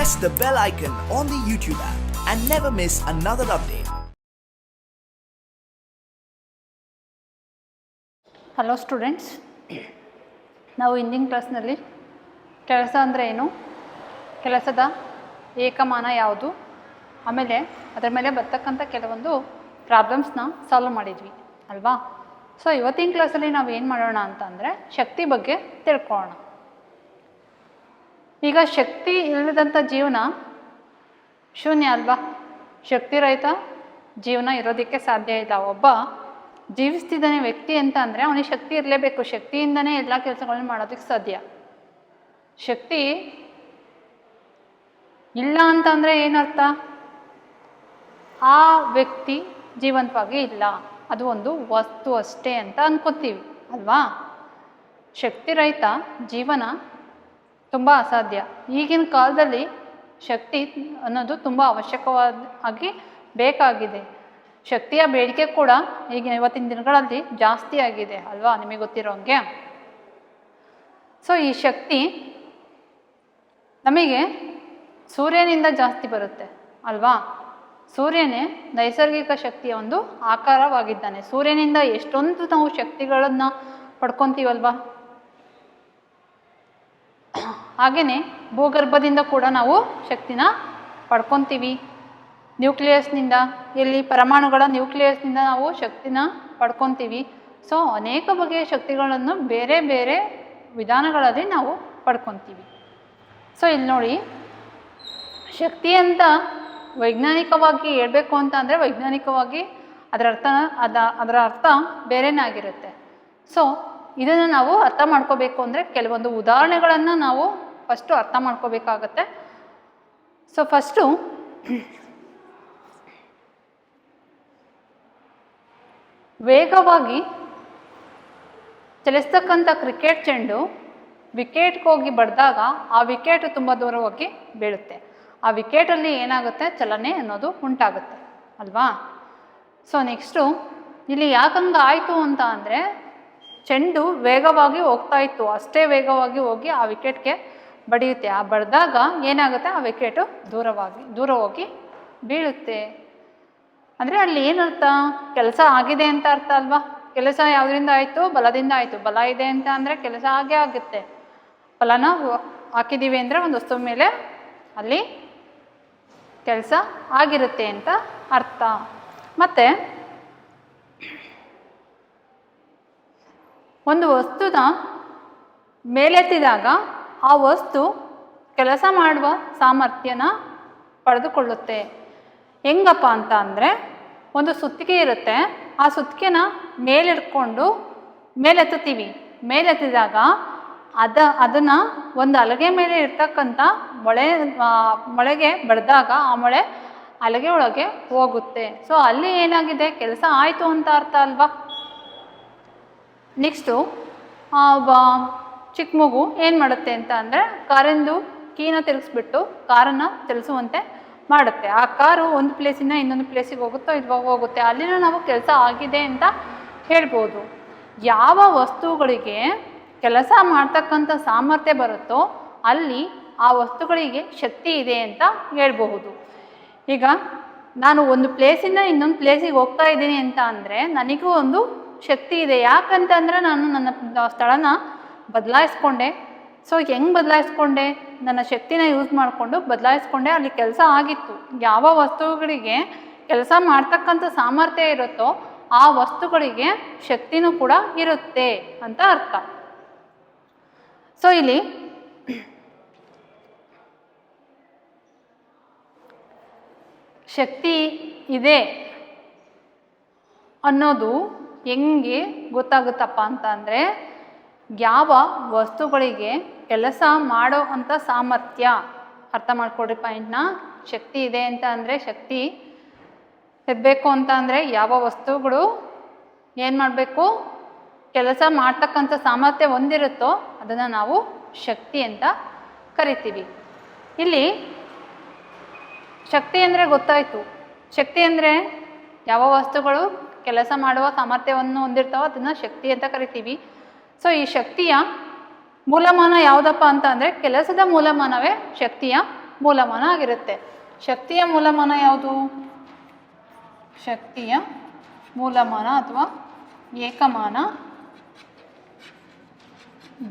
press the bell icon on the YouTube app and never miss another update. Hello students, ನಾವು ಹಿಂದಿನ ಕ್ಲಾಸ್ನಲ್ಲಿ ಕೆಲಸ ಅಂದರೆ ಏನು, ಕೆಲಸದ ಏಕಮಾನ ಯಾವುದು, ಆಮೇಲೆ ಅದರ ಮೇಲೆ ಬರ್ತಕ್ಕಂಥ ಕೆಲವೊಂದು ಪ್ರಾಬ್ಲಮ್ಸ್ನ ಸಾಲ್ವ್ ಮಾಡಿದ್ವಿ ಅಲ್ವಾ. ಸೊ ಇವತ್ತಿನ ಕ್ಲಾಸಲ್ಲಿ ನಾವು ಏನು ಮಾಡೋಣ ಅಂತ ಅಂದರೆ ಶಕ್ತಿ ಬಗ್ಗೆ ತಿಳ್ಕೊಳ್ಳೋಣ. ಈಗ ಶಕ್ತಿ ಇಲ್ಲದಂಥ ಜೀವನ ಶೂನ್ಯ ಅಲ್ವಾ. ಶಕ್ತಿ ರಹಿತ ಜೀವನ ಇರೋದಕ್ಕೆ ಸಾಧ್ಯ ಇಲ್ಲ. ಒಬ್ಬ ಜೀವಿಸ್ತಿದ್ದಾನೆ ವ್ಯಕ್ತಿ ಅಂತ ಅಂದರೆ ಅವನಿಗೆ ಶಕ್ತಿ ಇರಲೇಬೇಕು. ಶಕ್ತಿಯಿಂದನೇ ಎಲ್ಲ ಕೆಲಸಗಳನ್ನ ಮಾಡೋದಕ್ಕೆ ಸಾಧ್ಯ. ಶಕ್ತಿ ಇಲ್ಲ ಅಂತಂದರೆ ಏನರ್ಥ? ಆ ವ್ಯಕ್ತಿ ಜೀವಂತವಾಗಿ ಇಲ್ಲ, ಅದು ಒಂದು ವಸ್ತು ಅಷ್ಟೇ ಅಂತ ಅನ್ಕೋತೀವಿ ಅಲ್ವಾ. ಶಕ್ತಿ ರಹಿತ ಜೀವನ ತುಂಬ ಅಸಾಧ್ಯ. ಈಗಿನ ಕಾಲದಲ್ಲಿ ಶಕ್ತಿ ಅನ್ನೋದು ತುಂಬ ಅವಶ್ಯಕವಾಗಿ ಬೇಕಾಗಿದೆ. ಶಕ್ತಿಯ ಬೇಡಿಕೆ ಕೂಡ ಈಗ ಇವತ್ತಿನ ದಿನಗಳಲ್ಲಿ ಜಾಸ್ತಿ ಆಗಿದೆ ಅಲ್ವಾ, ನಿಮಗೆ ಗೊತ್ತಿರೋ ಹಂಗೆ. ಸೊ ಈ ಶಕ್ತಿ ನಮಗೆ ಸೂರ್ಯನಿಂದ ಜಾಸ್ತಿ ಬರುತ್ತೆ ಅಲ್ವಾ. ಸೂರ್ಯನೇ ನೈಸರ್ಗಿಕ ಶಕ್ತಿಯ ಒಂದು ಆಕಾರವಾಗಿದ್ದಾನೆ. ಸೂರ್ಯನಿಂದ ಎಷ್ಟೊಂದು ನಾವು ಶಕ್ತಿಗಳನ್ನು ಪಡ್ಕೊತೀವಲ್ವಾ. ಹಾಗೆಯೇ ಭೂಗರ್ಭದಿಂದ ಕೂಡ ನಾವು ಶಕ್ತಿನ ಪಡ್ಕೊತೀವಿ. ನ್ಯೂಕ್ಲಿಯಸ್ನಿಂದ, ಇಲ್ಲಿ ಪರಮಾಣುಗಳ ನ್ಯೂಕ್ಲಿಯಸ್ನಿಂದ ನಾವು ಶಕ್ತಿನ ಪಡ್ಕೊತೀವಿ. ಸೊ ಅನೇಕ ಬಗೆಯ ಶಕ್ತಿಗಳನ್ನು ಬೇರೆ ಬೇರೆ ವಿಧಾನಗಳಲ್ಲಿ ನಾವು ಪಡ್ಕೊತೀವಿ. ಸೊ ಇಲ್ಲಿ ನೋಡಿ, ಶಕ್ತಿ ಅಂತ ವೈಜ್ಞಾನಿಕವಾಗಿ ಹೇಳಬೇಕು ಅಂತ ಅಂದರೆ ವೈಜ್ಞಾನಿಕವಾಗಿ ಅದರ ಅರ್ಥ ಬೇರೆನೇ ಆಗಿರುತ್ತೆ. ಸೊ ಇದನ್ನು ನಾವು ಅರ್ಥ ಮಾಡ್ಕೋಬೇಕು ಅಂದರೆ ಕೆಲವೊಂದು ಉದಾಹರಣೆಗಳನ್ನು ನಾವು ಫಸ್ಟು ಅರ್ಥ ಮಾಡ್ಕೋಬೇಕಾಗತ್ತೆ. ಸೊ ಫಸ್ಟು ವೇಗವಾಗಿ ಚಲಿಸ್ತಕ್ಕಂಥ ಕ್ರಿಕೆಟ್ ಚೆಂಡು ವಿಕೆಟ್ಗೆ ಹೋಗಿ ಬಡಿದಾಗ ಆ ವಿಕೆಟ್ ತುಂಬ ದೂರ ಹೋಗಿ ಬೀಳುತ್ತೆ. ಆ ವಿಕೆಟಲ್ಲಿ ಏನಾಗುತ್ತೆ, ಚಲನೆ ಅನ್ನೋದು ಉಂಟಾಗುತ್ತೆ ಅಲ್ವಾ. ಸೊ ನೆಕ್ಸ್ಟು ಇಲ್ಲಿ ಯಾಕಂಗೆ ಆಯಿತು ಅಂತ ಅಂದರೆ ಚೆಂಡು ವೇಗವಾಗಿ ಹೋಗ್ತಾ ಇತ್ತು, ಅಷ್ಟೇ ವೇಗವಾಗಿ ಹೋಗಿ ಆ ವಿಕೆಟ್ಗೆ ಬಡಿಯುತ್ತೆ. ಆ ಬಡಿದಾಗ ಏನಾಗುತ್ತೆ, ಆ ವಿಕೆಟು ದೂರ ಹೋಗಿ ಬೀಳುತ್ತೆ. ಅಂದರೆ ಅಲ್ಲಿ ಏನರ್ಥ? ಕೆಲಸ ಆಗಿದೆ ಅಂತ ಅರ್ಥ ಅಲ್ವಾ. ಕೆಲಸ ಯಾವುದರಿಂದ ಆಯಿತು? ಬಲದಿಂದ ಆಯಿತು. ಬಲ ಇದೆ ಅಂತ ಅಂದರೆ ಕೆಲಸ ಆಗೇ ಆಗುತ್ತೆ. ಬಲನ ಹಾಕಿದ್ದೀವಿ ಅಂದರೆ ಒಂದು ವಸ್ತು ಮೇಲೆ ಅಲ್ಲಿ ಕೆಲಸ ಆಗಿರುತ್ತೆ ಅಂತ ಅರ್ಥ. ಮತ್ತು ಒಂದು ವಸ್ತುನ ಮೇಲೆತ್ತಿದಾಗ ಆ ವಸ್ತು ಕೆಲಸ ಮಾಡುವ ಸಾಮರ್ಥ್ಯನ ಪಡೆದುಕೊಳ್ಳುತ್ತೆ. ಹೆಂಗಪ್ಪ ಅಂತ ಅಂದರೆ ಒಂದು ಸುತ್ತಿಗೆ ಇರುತ್ತೆ, ಆ ಸುತ್ತಿಗೆನ ಮೇಲಿಡ್ಕೊಂಡು ಮೇಲೆತ್ತೀವಿ. ಮೇಲೆತ್ತಿದಾಗ ಅದನ್ನು ಒಂದು ಹಲಗೆ ಮೇಲೆ ಇರ್ತಕ್ಕಂಥ ಮೊಳೆಗೆ ಬಡಿದಾಗ ಆ ಮೊಳೆ ಹಲಗೆ ಒಳಗೆ ಹೋಗುತ್ತೆ. ಸೊ ಅಲ್ಲಿ ಏನಾಗಿದೆ, ಕೆಲಸ ಆಯಿತು ಅಂತ ಅರ್ಥ ಅಲ್ವಾ. ನೆಕ್ಸ್ಟು ಚಿಕ್ಕ ಮಗು ಏನು ಮಾಡುತ್ತೆ ಅಂತ ಅಂದರೆ ಕಾರಿಂದು ಕೀನ ತಿರುಗಿಸ್ಬಿಟ್ಟು ಕಾರನ್ನು ಚಲಿಸುವಂತೆ ಮಾಡುತ್ತೆ. ಆ ಕಾರು ಒಂದು ಪ್ಲೇಸಿಂದ ಇನ್ನೊಂದು ಪ್ಲೇಸಿಗೆ ಹೋಗುತ್ತೋ ಇಲ್ವೋ ಹೋಗುತ್ತೆ. ಅಲ್ಲಿನ ನಾವು ಕೆಲಸ ಆಗಿದೆ ಅಂತ ಹೇಳ್ಬೋದು. ಯಾವ ವಸ್ತುಗಳಿಗೆ ಕೆಲಸ ಮಾಡ್ತಕ್ಕಂಥ ಸಾಮರ್ಥ್ಯ ಬರುತ್ತೋ ಅಲ್ಲಿ ಆ ವಸ್ತುಗಳಿಗೆ ಶಕ್ತಿ ಇದೆ ಅಂತ ಹೇಳ್ಬಹುದು. ಈಗ ನಾನು ಒಂದು ಪ್ಲೇಸಿಂದ ಇನ್ನೊಂದು ಪ್ಲೇಸಿಗೆ ಹೋಗ್ತಾ ಇದ್ದೀನಿ ಅಂತ ಅಂದರೆ ನನಗೂ ಒಂದು ಶಕ್ತಿ ಇದೆ. ಯಾಕಂತಂದರೆ ನಾನು ನನ್ನ ಸ್ಥಳನ ಬದಲಾಯಿಸ್ಕೊಂಡೆ. ಸೊ ಹೆಂಗೆ ಬದಲಾಯಿಸ್ಕೊಂಡೆ? ನನ್ನ ಶಕ್ತಿನ ಯೂಸ್ ಮಾಡಿಕೊಂಡು ಬದಲಾಯಿಸ್ಕೊಂಡೆ. ಅಲ್ಲಿ ಕೆಲಸ ಆಗಿತ್ತು. ಯಾವ ವಸ್ತುಗಳಿಗೆ ಕೆಲಸ ಮಾಡ್ತಕ್ಕಂಥ ಸಾಮರ್ಥ್ಯ ಇರುತ್ತೋ ಆ ವಸ್ತುಗಳಿಗೆ ಶಕ್ತಿನೂ ಕೂಡ ಇರುತ್ತೆ ಅಂತ ಅರ್ಥ. ಸೊ ಇಲ್ಲಿ ಶಕ್ತಿ ಇದೆ ಅನ್ನೋದು ಹೆಂಗೆ ಗೊತ್ತಾಗುತ್ತಪ್ಪ ಅಂತ ಅಂದರೆ ಯಾವ ವಸ್ತುಗಳಿಗೆ ಕೆಲಸ ಮಾಡೋ ಅಂಥ ಸಾಮರ್ಥ್ಯ, ಅರ್ಥ ಮಾಡ್ಕೊಡ್ರಿ ಪಾಯಿಂಟ್ನ. ಶಕ್ತಿ ಇದೆ ಅಂತ ಅಂದರೆ ಶಕ್ತಿ ಇರಬೇಕು ಅಂತ ಅಂದರೆ ಯಾವ ವಸ್ತುಗಳು ಏನು ಮಾಡಬೇಕು, ಕೆಲಸ ಮಾಡ್ತಕ್ಕಂಥ ಸಾಮರ್ಥ್ಯ ಹೊಂದಿರುತ್ತೋ ಅದನ್ನು ನಾವು ಶಕ್ತಿ ಅಂತ ಕರಿತೀವಿ. ಇಲ್ಲಿ ಶಕ್ತಿ ಅಂದರೆ ಗೊತ್ತಾಯಿತು. ಶಕ್ತಿ ಅಂದರೆ ಯಾವ ವಸ್ತುಗಳು ಕೆಲಸ ಮಾಡುವ ಸಾಮರ್ಥ್ಯವನ್ನು ಹೊಂದಿರ್ತಾವೋ ಅದನ್ನು ಶಕ್ತಿ ಅಂತ ಕರಿತೀವಿ. ಸೊ ಈ ಶಕ್ತಿಯ ಮೂಲಮಾನ ಯಾವುದಪ್ಪ ಅಂತ ಅಂದರೆ ಕೆಲಸದ ಮೂಲಮಾನವೇ ಶಕ್ತಿಯ ಮೂಲಮಾನ ಆಗಿರುತ್ತೆ. ಶಕ್ತಿಯ ಮೂಲಮಾನ ಯಾವುದು? ಶಕ್ತಿಯ ಮೂಲಮಾನ ಅಥವಾ ಏಕಮಾನ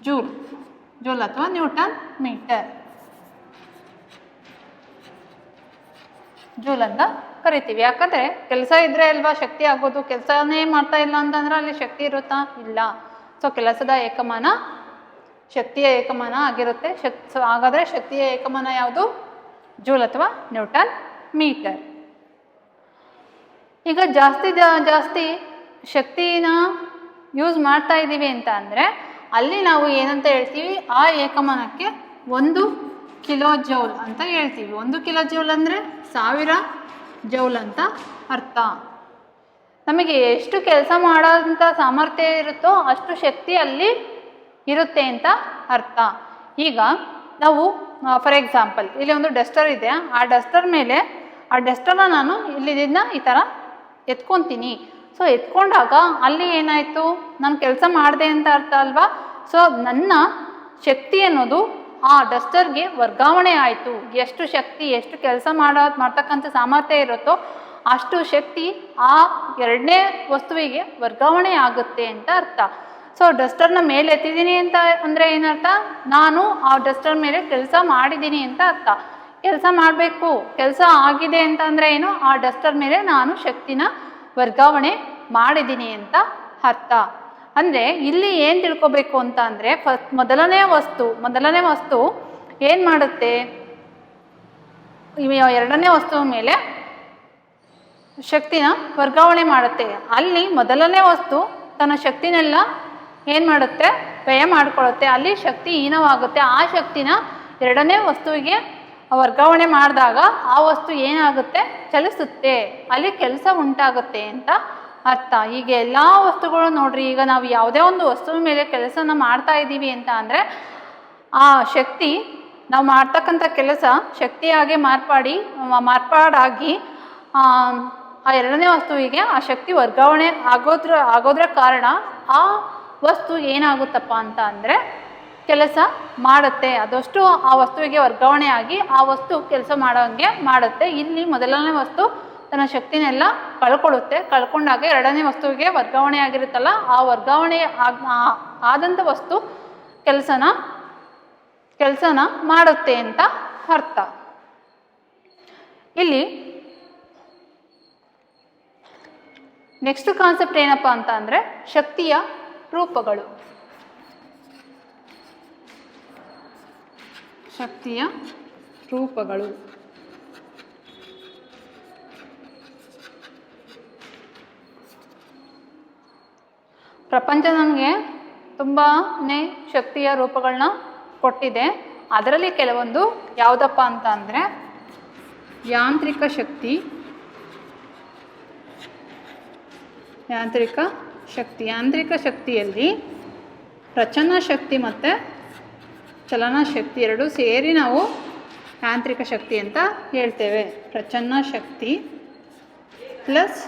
ಜೂಲ್, ಜೂಲ್ ಅಥವಾ ನ್ಯೂಟನ್ ಮೀಟರ್, ಜೂಲ್ ಅಂತ ಕರಿತೀವಿ. ಯಾಕಂದರೆ ಕೆಲಸ ಇದ್ದರೆ ಅಲ್ವಾ ಶಕ್ತಿ ಆಗೋದು. ಕೆಲಸನೇ ಮಾಡ್ತಾ ಇಲ್ಲ ಅಂತಂದ್ರೆ ಅಲ್ಲಿ ಶಕ್ತಿ ಇರುತ್ತಾ? ಇಲ್ಲ. ಸೊ ಕೆಲಸದ ಏಕಮಾನ ಶಕ್ತಿಯ ಏಕಮಾನ ಆಗಿರುತ್ತೆ. ಹಾಗಾದರೆ ಶಕ್ತಿಯ ಏಕಮಾನ ಯಾವುದು? ಜೂಲ್ ಅಥವಾ ನ್ಯೂಟನ್ ಮೀಟರ್. ಈಗ ಜಾಸ್ತಿ ಶಕ್ತಿನ ಯೂಸ್ ಮಾಡ್ತಾ ಇದ್ದೀವಿ ಅಂತ ಅಂದರೆ ಅಲ್ಲಿ ನಾವು ಏನಂತ ಹೇಳ್ತೀವಿ? ಆ ಏಕಮಾನಕ್ಕೆ 1 ಕಿಲೋ ಜೌಲ್ ಅಂತ ಹೇಳ್ತೀವಿ. 1 ಕಿಲೋ ಜೌಲ್ ಅಂದರೆ 1000 ಜೌಲ್ ಅಂತ ಅರ್ಥ. ನಮಗೆ ಎಷ್ಟು ಕೆಲಸ ಮಾಡೋಂಥ ಸಾಮರ್ಥ್ಯ ಇರುತ್ತೋ ಅಷ್ಟು ಶಕ್ತಿ ಅಲ್ಲಿ ಇರುತ್ತೆ ಅಂತ ಅರ್ಥ. ಈಗ ನಾವು ಫಾರ್ ಎಕ್ಸಾಂಪಲ್ ಇಲ್ಲಿ ಒಂದು ಡಸ್ಟರ್ ಇದೆ. ಆ ಡಸ್ಟರ್ ಮೇಲೆ ಆ ಡಸ್ಟರ್ನ ನಾನು ಇಲ್ಲಿಂದ ಈ ಥರ ಎತ್ಕೊತೀನಿ. ಸೊ ಎತ್ಕೊಂಡಾಗ ಅಲ್ಲಿ ಏನಾಯಿತು? ನಾನು ಕೆಲಸ ಮಾಡಿದೆ ಅಂತ ಅರ್ಥ ಅಲ್ವಾ? ಸೊ ನನ್ನ ಶಕ್ತಿ ಅನ್ನೋದು ಆ ಡಸ್ಟರ್ಗೆ ವರ್ಗಾವಣೆ ಆಯಿತು. ಎಷ್ಟು ಶಕ್ತಿ, ಎಷ್ಟು ಕೆಲಸ ಮಾಡ್ತಕ್ಕಂಥ ಸಾಮರ್ಥ್ಯ ಇರುತ್ತೋ ಅಷ್ಟು ಶಕ್ತಿ ಆ ಎರಡನೇ ವಸ್ತುವಿಗೆ ವರ್ಗಾವಣೆ ಆಗುತ್ತೆ ಅಂತ ಅರ್ಥ. ಸೊ ಡಸ್ಟರ್ನ ಮೇಲೆ ಎತ್ತಿದ್ದೀನಿ ಅಂತ ಅಂದರೆ ಏನರ್ಥ? ನಾನು ಆ ಡಸ್ಟರ್ ಮೇಲೆ ಕೆಲಸ ಮಾಡಿದ್ದೀನಿ ಅಂತ ಅರ್ಥ. ಕೆಲಸ ಮಾಡಬೇಕು, ಕೆಲಸ ಆಗಿದೆ ಅಂತ ಅಂದರೆ ಏನು? ಆ ಡಸ್ಟರ್ ಮೇಲೆ ನಾನು ಶಕ್ತಿನ ವರ್ಗಾವಣೆ ಮಾಡಿದ್ದೀನಿ ಅಂತ ಅರ್ಥ. ಅಂದರೆ ಇಲ್ಲಿ ಏನು ತಿಳ್ಕೊಬೇಕು ಅಂತ ಅಂದರೆ ಮೊದಲನೇ ವಸ್ತು ಏನು ಮಾಡುತ್ತೆ? ಎರಡನೇ ವಸ್ತುವ ಮೇಲೆ ಶಕ್ತಿನ ವರ್ಗಾವಣೆ ಮಾಡುತ್ತೆ. ಅಲ್ಲಿ ಮೊದಲನೇ ವಸ್ತು ತನ್ನ ಶಕ್ತಿನೆಲ್ಲ ಏನು ಮಾಡುತ್ತೆ? ವ್ಯಯ ಮಾಡಿಕೊಳ್ಳುತ್ತೆ. ಅಲ್ಲಿ ಶಕ್ತಿ ಹೀನವಾಗುತ್ತೆ. ಆ ಶಕ್ತಿನ ಎರಡನೇ ವಸ್ತುವಿಗೆ ವರ್ಗಾವಣೆ ಮಾಡಿದಾಗ ಆ ವಸ್ತು ಏನಾಗುತ್ತೆ? ಚಲಿಸುತ್ತೆ. ಅಲ್ಲಿ ಕೆಲಸ ಉಂಟಾಗುತ್ತೆ ಅಂತ ಅರ್ಥ. ಈಗ ಎಲ್ಲ ವಸ್ತುಗಳು ನೋಡ್ರಿ, ಈಗ ನಾವು ಯಾವುದೇ ಒಂದು ವಸ್ತುವಿನ ಮೇಲೆ ಕೆಲಸನ ಮಾಡ್ತಾ ಇದ್ದೀವಿ ಅಂತ ಅಂದರೆ ಆ ಶಕ್ತಿ, ನಾವು ಮಾಡ್ತಕ್ಕಂಥ ಕೆಲಸ ಶಕ್ತಿಯಾಗಿ ಮಾರ್ಪಾಡಾಗಿ ಆ ಎರಡನೇ ವಸ್ತುವಿಗೆ ಆ ಶಕ್ತಿ ವರ್ಗಾವಣೆ ಆಗೋದ್ರ ಕಾರಣ ಆ ವಸ್ತು ಏನಾಗುತ್ತಪ್ಪ ಅಂತ ಅಂದರೆ ಕೆಲಸ ಮಾಡುತ್ತೆ. ಅದಷ್ಟು ಆ ವಸ್ತುವಿಗೆ ವರ್ಗಾವಣೆ ಆಗಿ ಆ ವಸ್ತು ಕೆಲಸ ಮಾಡೋಂಗೆ ಮಾಡುತ್ತೆ. ಇಲ್ಲಿ ಮೊದಲನೇ ವಸ್ತು ತನ್ನ ಶಕ್ತಿನೆಲ್ಲ ಕಳ್ಕೊಂಡಾಗ ಎರಡನೇ ವಸ್ತುವಿಗೆ ವರ್ಗಾವಣೆ ಆಗಿರುತ್ತಲ್ಲ, ಆ ವರ್ಗಾವಣೆ ಆದಂಥ ವಸ್ತು ಕೆಲಸನ ಮಾಡುತ್ತೆ ಅಂತ ಅರ್ಥ. ಇಲ್ಲಿ ನೆಕ್ಸ್ಟ್ ಕಾನ್ಸೆಪ್ಟ್ ಏನಪ್ಪ ಅಂತ ಅಂದರೆ ಶಕ್ತಿಯ ರೂಪಗಳು. ಶಕ್ತಿಯ ರೂಪಗಳು. ಪ್ರಪಂಚ ನಮಗೆ ತುಂಬಾ ಶಕ್ತಿಯ ರೂಪಗಳನ್ನ ಕೊಟ್ಟಿದೆ. ಅದರಲ್ಲಿ ಕೆಲವೊಂದು ಯಾವುದಪ್ಪ ಅಂತ ಅಂದರೆ ಯಾಂತ್ರಿಕ ಶಕ್ತಿ. ಯಾಂತ್ರಿಕ ಶಕ್ತಿಯಲ್ಲಿ ರಚನಾ ಶಕ್ತಿ ಮತ್ತು ಚಲನಾ ಶಕ್ತಿ ಎರಡು ಸೇರಿ ನಾವು ಯಾಂತ್ರಿಕ ಶಕ್ತಿ ಅಂತ ಹೇಳ್ತೇವೆ. ರಚನಾ ಶಕ್ತಿ ಪ್ಲಸ್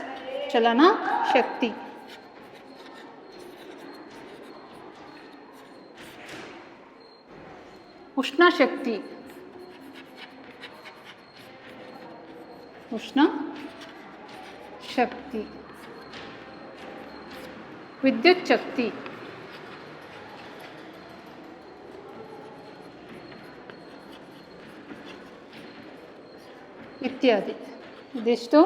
ಚಲನಾ ಶಕ್ತಿ. ಉಷ್ಣ ಶಕ್ತಿ ವಿದ್ಯುತ್ ಶಕ್ತಿ, ಇತ್ಯಾದಿ. ಇದಿಷ್ಟು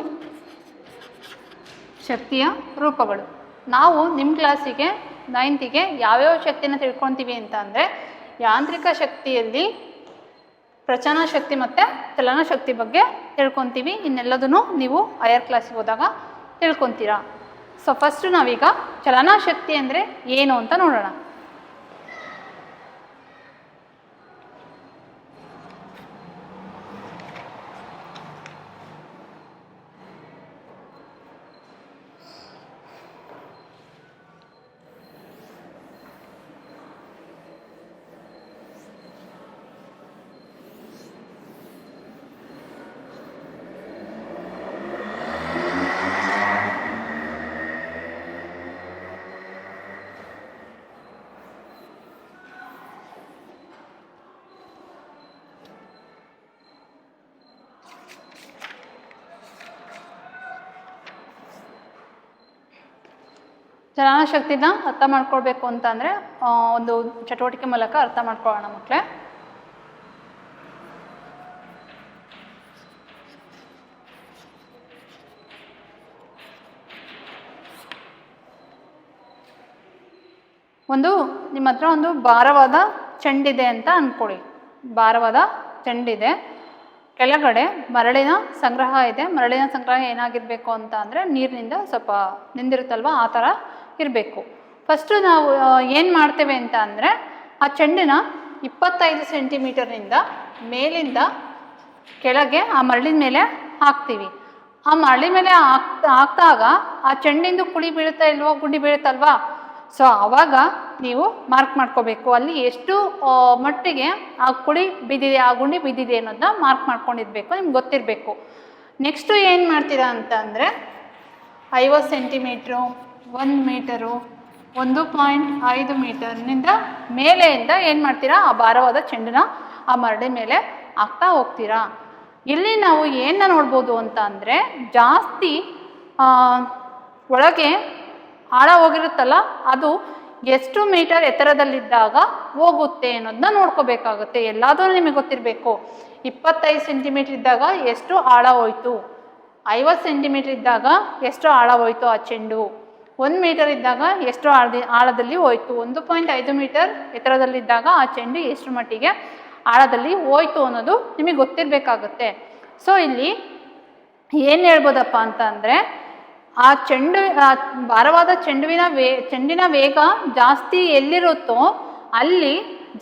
ಶಕ್ತಿಯ ರೂಪಗಳು. ನಾವು ನಿಮ್ಮ ಕ್ಲಾಸಿಗೆ 9th ಯಾವ್ಯಾವ ಶಕ್ತಿನ ತಿಳ್ಕೊತೀವಿ ಅಂತ ಅಂದರೆ ಯಾಂತ್ರಿಕ ಶಕ್ತಿಯಲ್ಲಿ ರಚನಾ ಶಕ್ತಿ ಮತ್ತು ಚಲನಾ ಶಕ್ತಿ ಬಗ್ಗೆ ತಿಳ್ಕೊತೀವಿ. ಇನ್ನೆಲ್ಲದನ್ನು ನೀವು ಹೈಯರ್ ಕ್ಲಾಸಿಗೆ ಹೋದಾಗ ತಿಳ್ಕೊತೀರಾ. ಸೊ ಫಸ್ಟ್ ನಾವೀಗ ಚಲನಾ ಶಕ್ತಿ ಅಂದರೆ ಏನು ಅಂತ ನೋಡೋಣ. ಚಲನಶಕ್ತಿನ ಅರ್ಥ ಮಾಡ್ಕೊಳ್ಬೇಕು ಅಂತ ಅಂದರೆ ಒಂದು ಚಟುವಟಿಕೆ ಮೂಲಕ ಅರ್ಥ ಮಾಡ್ಕೊಳ್ಳೋಣ ಮಕ್ಕಳೇ. ನಿಮ್ಮ ಹತ್ರ ಒಂದು ಭಾರವಾದ ಚೆಂಡಿದೆ ಅಂತ ಅಂದ್ಕೊಳ್ಳಿ. ಭಾರವಾದ ಚೆಂಡಿದೆ, ಕೆಳಗಡೆ ಮರಳಿನ ಸಂಗ್ರಹ ಇದೆ. ಮರಳಿನ ಸಂಗ್ರಹ ಏನಾಗಿರಬೇಕು ಅಂತ ಅಂದರೆ ನೀರಿನಿಂದ ಸ್ವಲ್ಪ ನಿಂದಿರುತ್ತಲ್ವ ಆ ಥರ ಇರಬೇಕು. ಫಸ್ಟು ನಾವು ಏನು ಮಾಡ್ತೇವೆ ಅಂತ ಅಂದರೆ ಆ ಚೆಂಡಿನ 25 ಸೆಂಟಿಮೀಟರ್ನಿಂದ ಮೇಲಿಂದ ಕೆಳಗೆ ಆ ಮರಳಿನ ಮೇಲೆ ಹಾಕ್ತೀವಿ. ಆ ಮರಳಿನ ಮೇಲೆ ಹಾಕ್ದಾಗ ಆ ಚೆಂಡಿಂದು ಕುಳಿ ಬೀಳುತ್ತಾ ಇಲ್ವೋ, ಗುಂಡಿ ಬೀಳುತ್ತಲ್ವಾ, ಸೊ ಆವಾಗ ನೀವು ಮಾರ್ಕ್ ಮಾಡ್ಕೋಬೇಕು ಅಲ್ಲಿ ಎಷ್ಟು ಮಟ್ಟಿಗೆ ಆ ಕುಳಿ ಬಿದ್ದಿದೆ, ಆ ಗುಂಡಿ ಬಿದ್ದಿದೆ ಅನ್ನೋದನ್ನ ಮಾರ್ಕ್ ಮಾಡ್ಕೊಂಡಿರ್ಬೇಕು, ನಿಮ್ಗೆ ಗೊತ್ತಿರಬೇಕು. ನೆಕ್ಸ್ಟು ಏನು ಮಾಡ್ತೀರಾ ಅಂತ ಅಂದರೆ 50 ಸೆಂಟಿಮೀಟ್ರು, 1 ಮೀಟರು, 1.5 ಮೀಟರ್ನಿಂದ ಮೇಲೆಯಿಂದ ಏನು ಮಾಡ್ತೀರಾ, ಆ ಭಾರವಾದ ಚೆಂಡನ್ನ ಆ ಮರಳಿ ಮೇಲೆ ಹಾಕ್ತಾ ಹೋಗ್ತೀರಾ. ಇಲ್ಲಿ ನಾವು ಏನನ್ನ ನೋಡ್ಬೋದು ಅಂತ ಅಂದರೆ ಜಾಸ್ತಿ ಒಳಗೆ ಆಳ ಹೋಗಿರುತ್ತಲ್ಲ ಅದು ಎಷ್ಟು ಮೀಟರ್ ಎತ್ತರದಲ್ಲಿದ್ದಾಗ ಹೋಗುತ್ತೆ ಅನ್ನೋದನ್ನ ನೋಡ್ಕೋಬೇಕಾಗುತ್ತೆ. ಎಲ್ಲಾದರೂ ನಿಮಗೆ ಗೊತ್ತಿರಬೇಕು. 25 ಸೆಂಟಿಮೀಟ್ರ್ ಇದ್ದಾಗ ಎಷ್ಟು ಆಳ ಹೋಯ್ತು, 50 ಸೆಂಟಿಮೀಟ್ರ್ ಇದ್ದಾಗ ಎಷ್ಟು ಆಳ ಹೋಯ್ತು ಆ ಚೆಂಡು, 1 ಮೀಟರ್ ಇದ್ದಾಗ ಎಷ್ಟು ಆಳದಲ್ಲಿ ಹೋಯ್ತು, 1.5 ಮೀಟರ್ ಎತ್ತರದಲ್ಲಿದ್ದಾಗ ಆ ಚೆಂಡು ಎಷ್ಟು ಮಟ್ಟಿಗೆ ಆಳದಲ್ಲಿ ಹೋಯ್ತು ಅನ್ನೋದು ನಿಮಗೆ ಗೊತ್ತಿರಬೇಕಾಗುತ್ತೆ. ಸೊ ಇಲ್ಲಿ ಏನು ಹೇಳ್ಬೋದಪ್ಪ ಅಂತ ಅಂದರೆ ಆ ಭಾರವಾದ ಚೆಂಡಿನ ವೇಗ ಜಾಸ್ತಿ ಎಲ್ಲಿರುತ್ತೋ ಅಲ್ಲಿ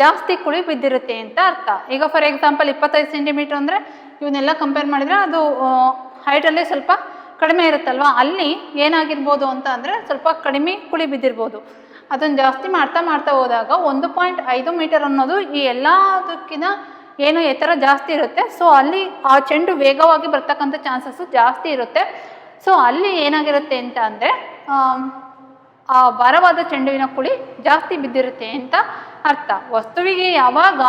ಜಾಸ್ತಿ ಕುಳಿ ಬಿದ್ದಿರುತ್ತೆ ಅಂತ ಅರ್ಥ. ಈಗ ಫಾರ್ ಎಕ್ಸಾಂಪಲ್ 25 ಸೆಂಟಿಮೀಟ್ರ್ ಅಂದರೆ ಇವನ್ನೆಲ್ಲ ಕಂಪೇರ್ ಮಾಡಿದರೆ ಅದು ಹೈಟಲ್ಲಿ ಸ್ವಲ್ಪ ಕಡಿಮೆ ಇರುತ್ತಲ್ವ, ಅಲ್ಲಿ ಏನಾಗಿರ್ಬೋದು ಅಂತ ಅಂದರೆ ಸ್ವಲ್ಪ ಕಡಿಮೆ ಕುಳಿ ಬಿದ್ದಿರ್ಬೋದು. ಅದನ್ನು ಜಾಸ್ತಿ ಮಾಡ್ತಾ ಹೋದಾಗ 1.5 ಮೀಟರ್ ಅನ್ನೋದು ಈ ಎಲ್ಲದಕ್ಕಿಂತ ಏನು ಎತ್ತರ ಜಾಸ್ತಿ ಇರುತ್ತೆ. ಸೊ ಅಲ್ಲಿ ಆ ಚೆಂಡು ವೇಗವಾಗಿ ಬರ್ತಕ್ಕಂಥ ಚಾನ್ಸಸ್ಸು ಜಾಸ್ತಿ ಇರುತ್ತೆ. ಸೊ ಅಲ್ಲಿ ಏನಾಗಿರುತ್ತೆ ಅಂತ ಅಂದರೆ ಆ ಭಾರವಾದ ಚೆಂಡುವಿನ ಕುಳಿ ಜಾಸ್ತಿ ಬಿದ್ದಿರುತ್ತೆ ಅಂತ ಅರ್ಥ. ವಸ್ತುವಿಗೆ ಯಾವಾಗ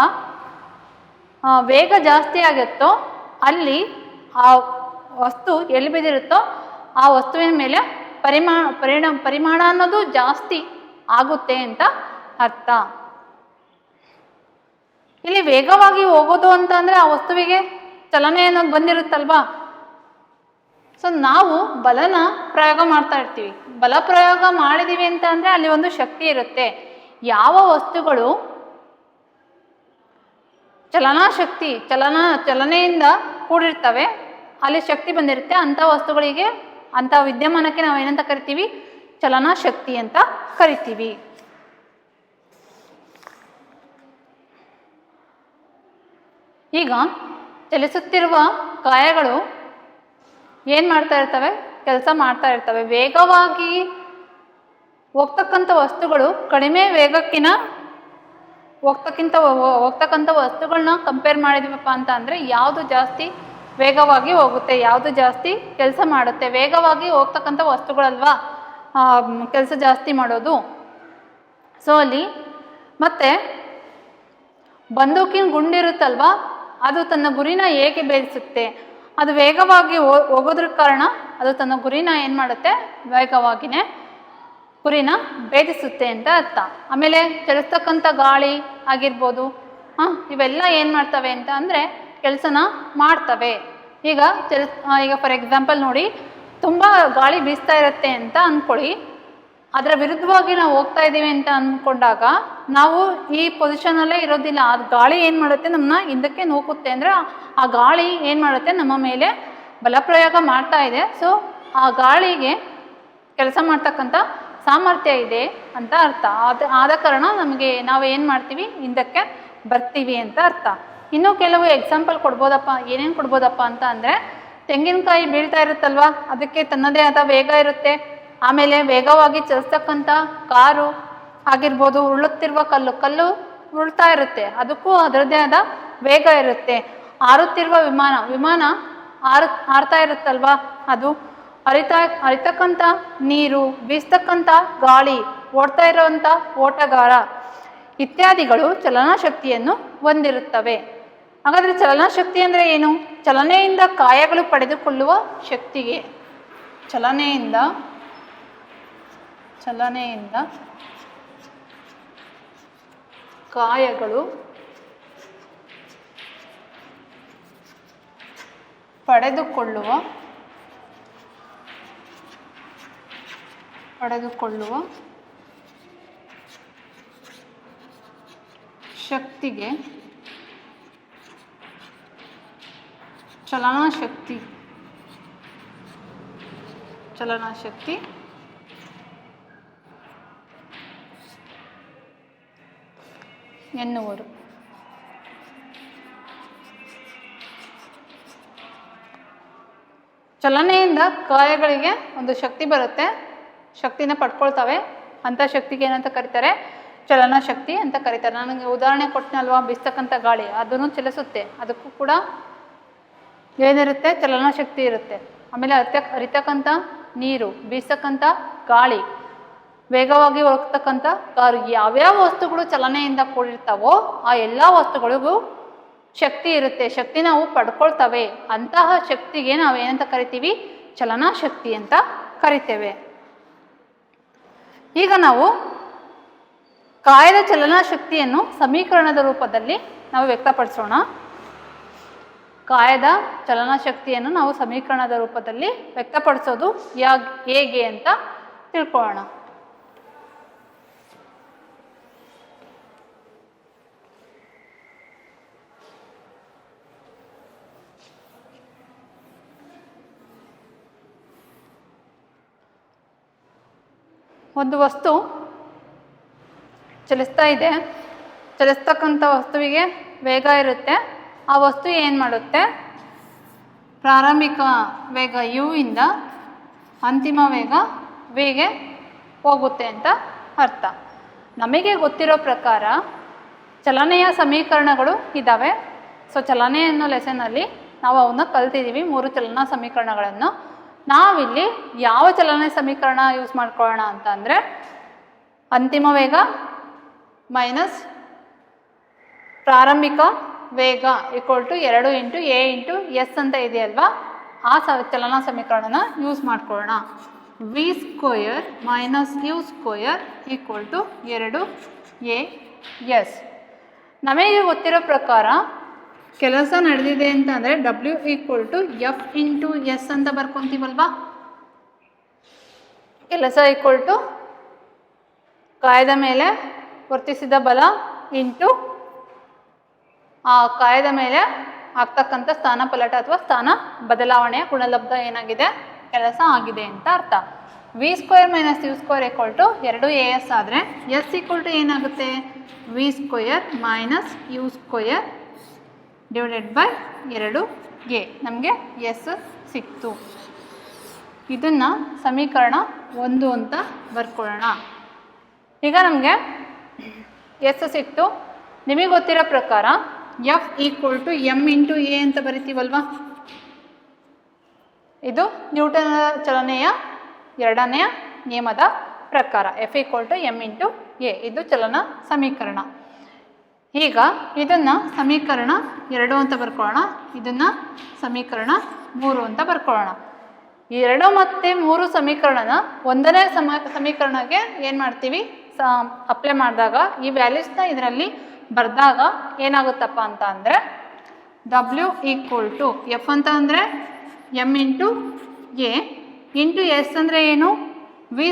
ವೇಗ ಜಾಸ್ತಿ ಆಗುತ್ತೋ ಅಲ್ಲಿ ಆ ವಸ್ತು ಎಲ್ಲಿ ಬಿದ್ದಿರುತ್ತೋ ಆ ವಸ್ತುವಿನ ಮೇಲೆ ಪರಿಮಾಣ ಅನ್ನೋದು ಜಾಸ್ತಿ ಆಗುತ್ತೆ ಅಂತ ಅರ್ಥ. ಇಲ್ಲಿ ವೇಗವಾಗಿ ಹೋಗೋದು ಅಂತ ಅಂದರೆ ಆ ವಸ್ತುವಿಗೆ ಚಲನೆ ಅನ್ನೋದು ಬಂದಿರುತ್ತಲ್ವಾ. ಸೊ ನಾವು ಬಲನ ಪ್ರಯೋಗ ಮಾಡ್ತಾ ಇರ್ತೀವಿ. ಬಲ ಪ್ರಯೋಗ ಮಾಡಿದ್ದೀವಿ ಅಂತ ಅಂದರೆ ಅಲ್ಲಿ ಒಂದು ಶಕ್ತಿ ಇರುತ್ತೆ. ಯಾವ ವಸ್ತುಗಳು ಚಲನೆಯಿಂದ ಕೂಡಿರ್ತವೆ, ಅಲ್ಲಿ ಶಕ್ತಿ ಬಂದಿರುತ್ತೆ, ಅಂಥ ವಸ್ತುಗಳಿಗೆ, ಅಂಥ ವಿದ್ಯಮಾನಕ್ಕೆ ನಾವು ಏನಂತ ಕರಿತೀವಿ, ಚಲನಾ ಶಕ್ತಿ ಅಂತ ಕರಿತೀವಿ. ಈಗ ಚಲಿಸುತ್ತಿರುವ ಕಾಯಗಳು ಏನು ಮಾಡ್ತಾ ಇರ್ತವೆ, ಕೆಲಸ ಮಾಡ್ತಾ ಇರ್ತವೆ. ವೇಗವಾಗಿ ಹೋಗ್ತಕ್ಕಂಥ ವಸ್ತುಗಳು ಕಡಿಮೆ ವೇಗಕ್ಕಿಂತ ಹೋಗ್ತಕ್ಕಂಥ ವಸ್ತುಗಳನ್ನ ಕಂಪೇರ್ ಮಾಡಿದೀವಪ್ಪ ಅಂತ ಅಂದರೆ ಯಾವುದು ಜಾಸ್ತಿ ವೇಗವಾಗಿ ಹೋಗುತ್ತೆ, ಯಾವುದು ಜಾಸ್ತಿ ಕೆಲಸ ಮಾಡುತ್ತೆ. ವೇಗವಾಗಿ ಹೋಗ್ತಕ್ಕಂಥ ವಸ್ತುಗಳಲ್ವಾ ಕೆಲಸ ಜಾಸ್ತಿ ಮಾಡೋದು. ಸೊ ಅಲ್ಲಿ ಮತ್ತೆ ಬಂದೂಕಿನ ಗುಂಡಿರುತ್ತಲ್ವ, ಅದು ತನ್ನ ಗುರಿನ ಹೇಗೆ ಭೇದಿಸುತ್ತೆ, ಅದು ವೇಗವಾಗಿ ಹೋಗೋದ್ರ ಕಾರಣ ಅದು ತನ್ನ ಗುರಿನ ಏನು ಮಾಡುತ್ತೆ, ವೇಗವಾಗಿಯೇ ಗುರಿನ ಭೇದಿಸುತ್ತೆ ಅಂತ ಅರ್ಥ. ಆಮೇಲೆ ಚಲಿಸ್ತಕ್ಕಂಥ ಗಾಳಿ ಆಗಿರ್ಬೋದು, ಇವೆಲ್ಲ ಏನು ಮಾಡ್ತವೆ ಅಂತ ಅಂದರೆ ಕೆಲಸನ ಮಾಡ್ತವೆ. ಈಗ ಫಾರ್ ಎಕ್ಸಾಂಪಲ್ ನೋಡಿ, ತುಂಬ ಗಾಳಿ ಬೀಸ್ತಾ ಇರುತ್ತೆ ಅಂತ ಅಂದ್ಕೊಳ್ಳಿ. ಅದರ ವಿರುದ್ಧವಾಗಿ ನಾವು ಹೋಗ್ತಾ ಇದ್ದೀವಿ ಅಂತ ಅಂದ್ಕೊಂಡಾಗ ನಾವು ಈ ಪೊಸಿಷನಲ್ಲೇ ಇರೋದಿಲ್ಲ. ಆ ಗಾಳಿ ಏನು ಮಾಡುತ್ತೆ, ನಮ್ಮನ್ನ ಹಿಂದಕ್ಕೆ ನೂಕುತ್ತೆ. ಅಂದರೆ ಆ ಗಾಳಿ ಏನು ಮಾಡುತ್ತೆ, ನಮ್ಮ ಮೇಲೆ ಬಲಪ್ರಯೋಗ ಮಾಡ್ತಾ ಇದೆ. ಸೊ ಆ ಗಾಳಿಗೆ ಕೆಲಸ ಮಾಡ್ತಕ್ಕಂಥ ಸಾಮರ್ಥ್ಯ ಇದೆ ಅಂತ ಅರ್ಥ. ಆದ ಕಾರಣ ನಮಗೆ ನಾವು ಏನು ಮಾಡ್ತೀವಿ, ಹಿಂದಕ್ಕೆ ಬರ್ತೀವಿ ಅಂತ ಅರ್ಥ. ಇನ್ನೂ ಕೆಲವು ಎಕ್ಸಾಂಪಲ್ ಕೊಡ್ಬೋದಪ್ಪ. ಏನೇನು ಕೊಡ್ಬೋದಪ್ಪ ಅಂತ ಅಂದರೆ, ತೆಂಗಿನಕಾಯಿ ಬೀಳ್ತಾ ಇರುತ್ತಲ್ವ, ಅದಕ್ಕೆ ತನ್ನದೇ ಆದ ವೇಗ ಇರುತ್ತೆ. ಆಮೇಲೆ ವೇಗವಾಗಿ ಚಲಿಸ್ತಕ್ಕಂಥ ಕಾರು ಆಗಿರ್ಬೋದು, ಉರುಳುತ್ತಿರುವ ಕಲ್ಲು ಉರುಳ್ತಾ ಇರುತ್ತೆ, ಅದಕ್ಕೂ ಅದರದ್ದೇ ಆದ ವೇಗ ಇರುತ್ತೆ. ಹಾರುತ್ತಿರುವ ವಿಮಾನ ಹಾರ್ತಾ ಇರುತ್ತಲ್ವ, ಅದು ಹರಿತಕ್ಕಂಥ ನೀರು, ಬೀಸ್ತಕ್ಕಂಥ ಗಾಳಿ, ಓಡ್ತಾ ಇರುವಂಥ ಓಟಗಾರ ಇತ್ಯಾದಿಗಳು ಚಲನಶಕ್ತಿಯನ್ನು ಹೊಂದಿರುತ್ತವೆ. ಹಾಗಾದರೆ ಚಲನಶಕ್ತಿ ಅಂದರೆ ಏನು? ಚಲನೆಯಿಂದ ಕಾಯಗಳು ಪಡೆದುಕೊಳ್ಳುವ ಶಕ್ತಿಗೆ, ಚಲನೆಯಿಂದ ಚಲನೆಯಿಂದ ಕಾಯಗಳು ಪಡೆದುಕೊಳ್ಳುವ ಶಕ್ತಿಗೆ ಚಲನಶಕ್ತಿ ಎನ್ನುವರು. ಚಲನೆಯಿಂದ ಕಾಯಗಳಿಗೆ ಒಂದು ಶಕ್ತಿ ಬರುತ್ತೆ, ಶಕ್ತಿನ ಪಡ್ಕೊಳ್ತವೆ. ಅಂಥ ಶಕ್ತಿಗೆ ಏನಂತ ಕರೀತಾರೆ? ಚಲನಶಕ್ತಿ ಅಂತ ಕರೀತಾರೆ. ನನಗೆ ಉದಾಹರಣೆ ಕೊಟ್ಟನಲ್ವಾ, ಬೀಸ್ತಕ್ಕಂಥ ಗಾಳಿ ಅದನ್ನು ಚಲಿಸುತ್ತೆ, ಅದಕ್ಕೂ ಕೂಡ ಏನಿರುತ್ತೆ? ಚಲನಶಕ್ತಿ ಇರುತ್ತೆ. ಆಮೇಲೆ ಹರಿತಕ್ಕಂಥ ನೀರು, ಬೀಸ್ತಕ್ಕಂಥ ಗಾಳಿ, ವೇಗವಾಗಿ ಹೋಗ್ತಕ್ಕಂಥ ಕಾರು, ಯಾವ್ಯಾವ ವಸ್ತುಗಳು ಚಲನೆಯಿಂದ ಕೂಡಿರ್ತಾವೋ ಆ ಎಲ್ಲ ವಸ್ತುಗಳಿಗೂ ಶಕ್ತಿ ಇರುತ್ತೆ, ಶಕ್ತಿ ನಾವು ಪಡ್ಕೊಳ್ತವೆ. ಅಂತಹ ಶಕ್ತಿಗೆ ನಾವು ಏನಂತ ಕರಿತೀವಿ? ಚಲನಶಕ್ತಿ ಅಂತ ಕರಿತೇವೆ. ಈಗ ನಾವು ಕಾಯದ ಚಲನಶಕ್ತಿಯನ್ನು ಸಮೀಕರಣದ ರೂಪದಲ್ಲಿ ನಾವು ವ್ಯಕ್ತಪಡಿಸೋಣ. ಕಾಯದ ಚಲನಶಕ್ತಿಯನ್ನು ನಾವು ಸಮೀಕರಣದ ರೂಪದಲ್ಲಿ ವ್ಯಕ್ತಪಡಿಸೋದು ಹೇಗೆ ಅಂತ ತಿಳ್ಕೊಳ್ಳೋಣ. ಒಂದು ವಸ್ತು ಚಲಿಸ್ತಾ ಇದೆ, ಚಲಿಸ್ತಕ್ಕಂಥ ವಸ್ತುವಿಗೆ ವೇಗ ಇರುತ್ತೆ. ಆ ವಸ್ತು ಏನು ಮಾಡುತ್ತೆ? ಪ್ರಾರಂಭಿಕ ವೇಗ u ಇಂದ ಅಂತಿಮ ವೇಗ v ಗೆ ಹೋಗುತ್ತೆ ಅಂತ ಅರ್ಥ. ನಮಗೆ ಗೊತ್ತಿರೋ ಪ್ರಕಾರ ಚಲನೆಯ ಸಮೀಕರಣಗಳು ಇದ್ದಾವೆ. ಸೊ ಚಲನೆ ಅನ್ನೋ ಲೆಸನಲ್ಲಿ ನಾವು ಅವನ್ನ ಕಲ್ತಿದ್ದೀವಿ, 3 ಚಲನಾ ಸಮೀಕರಣಗಳನ್ನು. ನಾವಿಲ್ಲಿ ಯಾವ ಚಲನೆ ಸಮೀಕರಣ ಯೂಸ್ ಮಾಡ್ಕೊಳ್ಳೋಣ ಅಂತ ಅಂದರೆ, ಅಂತಿಮ ವೇಗ ಮೈನಸ್ ಪ್ರಾರಂಭಿಕ ವೇಗ ಈಕ್ವಲ್ ಟು 2 × a × s ಅಂತ ಇದೆಯಲ್ವಾ, ಆ ಚಲನಾ ಸಮೀಕರಣನ ಯೂಸ್ ಮಾಡ್ಕೊಳ್ಳೋಣ. v² - u² equal to 2as. ನಮಗೆ ಗೊತ್ತಿರೋ ಪ್ರಕಾರ ಕೆಲಸ ನಡೆದಿದೆ ಅಂತ ಅಂದರೆ w = f × s ಅಂತ ಬರ್ಕೊತೀವಲ್ವಾ. ಕೆಲಸ ಈಕ್ವಲ್ ಟು ಕಾಯದ ಮೇಲೆ ವರ್ತಿಸಿದ ಬಲ ಇಂಟು ಆ ಕಾಯದ ಮೇಲೆ ಆಗ್ತಕ್ಕಂಥ ಸ್ಥಾನಪಲ್ಲಟ ಅಥವಾ ಸ್ಥಾನ ಬದಲಾವಣೆಯ ಗುಣಲಬ್ಧ ಏನಾಗಿದೆ? ಕೆಲಸ ಆಗಿದೆ ಅಂತ ಅರ್ಥ. v² - u² equal to 2as ಆದರೆ s ಈಕ್ವಲ್ ಟು ಏನಾಗುತ್ತೆ? v² - u² divided by 2a. ನಮಗೆ ಎಸ್ ಸಿಕ್ತು. ಇದನ್ನು ಸಮೀಕರಣ 1 ಅಂತ ಬರ್ಕೊಳ್ಳೋಣ. ಈಗ ನಮಗೆ ಎಸ್ ಸಿಕ್ತು. ನಿಮಗೆ ಗೊತ್ತಿರೋ ಪ್ರಕಾರ f = m × a ಅಂತ ಬರಿತೀವಲ್ವಾ. ಇದು ನ್ಯೂಟನ್ ಚಲನೆಯ 2ನೇ ನಿಯಮದ ಪ್ರಕಾರ f = m × a. ಇದು ಚಲನ ಸಮೀಕರಣ. ಈಗ ಇದನ್ನು ಸಮೀಕರಣ 2 ಅಂತ ಬರ್ಕೊಳ್ಳೋಣ, ಇದನ್ನು ಸಮೀಕರಣ 3 ಅಂತ ಬರ್ಕೊಳ್ಳೋಣ. 2 ಮತ್ತು 3 ಸಮೀಕರಣನ 1ನೇ ಸಮೀಕರಣಕ್ಕೆ ಏನು ಮಾಡ್ತೀವಿ? ಅಪ್ಲೈ ಮಾಡಿದಾಗ ಈ ವ್ಯಾಲ್ಯೂಸ್ನ ಇದರಲ್ಲಿ ಬರೆದಾಗ ಏನಾಗುತ್ತಪ್ಪ ಅಂತ ಅಂದರೆ, w = f ಅಂತ ಅಂದರೆ m × a ಇಂಟು s ಅಂದರೆ ಏನು? v² -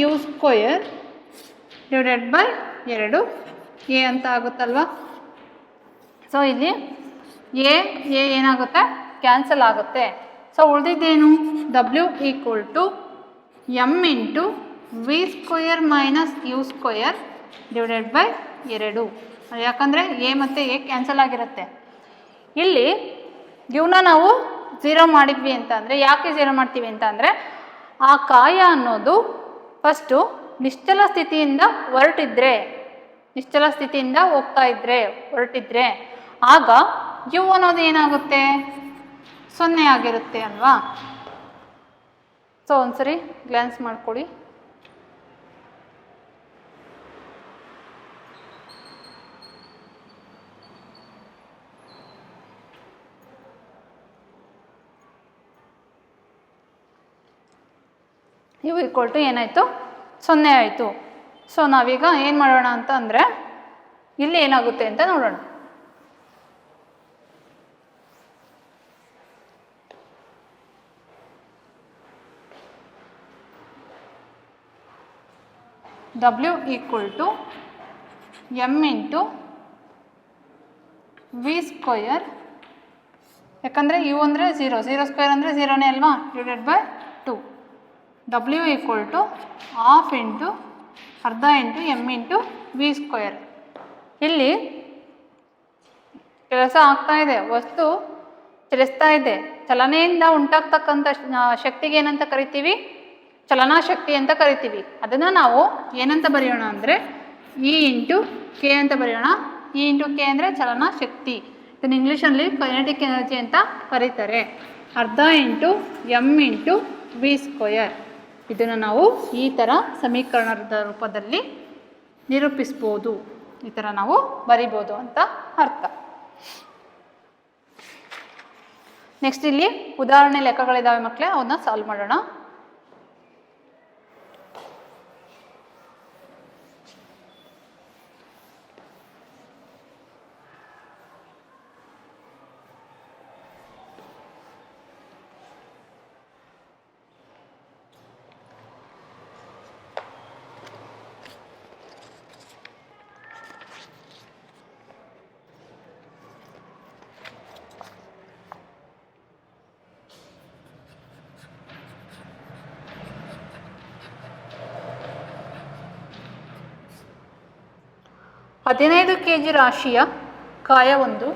u² divided by 2a ಅಂತ ಆಗುತ್ತಲ್ವ. ಸೊ ಇಲ್ಲಿ a ಏನಾಗುತ್ತೆ? ಕ್ಯಾನ್ಸಲ್ ಆಗುತ್ತೆ. ಸೊ ಉಳಿದಿದ್ದೇನು? w = m × v² - u² divided by 2. ಯಾಕಂದರೆ a ಮತ್ತು a ಕ್ಯಾನ್ಸಲ್ ಆಗಿರುತ್ತೆ. ಇಲ್ಲಿ ಇವನ್ನ ನಾವು 0 ಮಾಡಿದ್ವಿ ಅಂತ ಅಂದರೆ, ಯಾಕೆ 0 ಮಾಡ್ತೀವಿ ಅಂತ ಅಂದರೆ, ಆ ಕಾಯ ಅನ್ನೋದು ಫಸ್ಟು ನಿಶ್ಚಲ ಸ್ಥಿತಿಯಿಂದ ಹೊರಟಿದ್ರೆ ಆಗ ಯು ಅನ್ನೋದು ಏನಾಗುತ್ತೆ? 0 ಆಗಿರುತ್ತೆ ಅಲ್ವಾ. ಸೊ ಒಂದ್ಸರಿ ಗ್ಲಾನ್ಸ್ ಮಾಡ್ಕೊಳ್ಳಿ. ಯು ಈಕ್ವಲ್ ಟು ಏನಾಯಿತು 0 ಆಯಿತು. ಸೊ ನಾವೀಗ ಏನು ಮಾಡೋಣ ಅಂತ ಅಂದರೆ ಇಲ್ಲಿ ಏನಾಗುತ್ತೆ ಅಂತ ನೋಡೋಣ. W equal to M into V square, ಯಾಕಂದರೆ ಯು ಅಂದರೆ 0 ಸ್ಕ್ವೇರ್ ಅಂದರೆ 0ನೇ ಅಲ್ವಾ, divided by 2. W equal to half into ಅರ್ಧ into M into V square. ಇಲ್ಲಿ ಕೆಲಸ ಆಗ್ತಾ ಇದೆ, ವಸ್ತು ಚಲಿಸ್ತಾ ಇದೆ. ಚಲನೆಯಿಂದ ಉಂಟಾಗ್ತಕ್ಕಂಥ ಶಕ್ತಿಗೆ ಏನಂತ ಕರಿತೀವಿ? ಚಲನಾ ಶಕ್ತಿ ಅಂತ ಕರಿತೀವಿ. ಅದನ್ನು ನಾವು ಏನಂತ ಬರೆಯೋಣ ಅಂದರೆ ಇ ಇಂಟು ಕೆ ಅಂತ ಬರೆಯೋಣ. ಇ ಇಂಟು ಕೆ ಅಂದರೆ ಚಲನಾ ಶಕ್ತಿ. ಇದನ್ನು ಇಂಗ್ಲೀಷಲ್ಲಿ ಕೈನೆಟಿಕ್ ಎನರ್ಜಿ ಅಂತ ಕರೀತಾರೆ. ಅರ್ಧ into M into V square. ಇದನ್ನು ನಾವು ಈ ಥರ ಸಮೀಕರಣದ ರೂಪದಲ್ಲಿ ನಿರೂಪಿಸ್ಬೋದು, ಈ ಥರ ನಾವು ಬರಿಬೋದು ಅಂತ ಅರ್ಥ. ನೆಕ್ಸ್ಟ್ ಇಲ್ಲಿ ಉದಾಹರಣೆ ಲೆಕ್ಕಗಳಿದ್ದಾವೆ ಮಕ್ಕಳೇ, ಅವನ್ನ ಸಾಲ್ವ್ ಮಾಡೋಣ. ಹದಿನೈದು kg ರಾಶಿಯ ಕಾಯವೊಂದು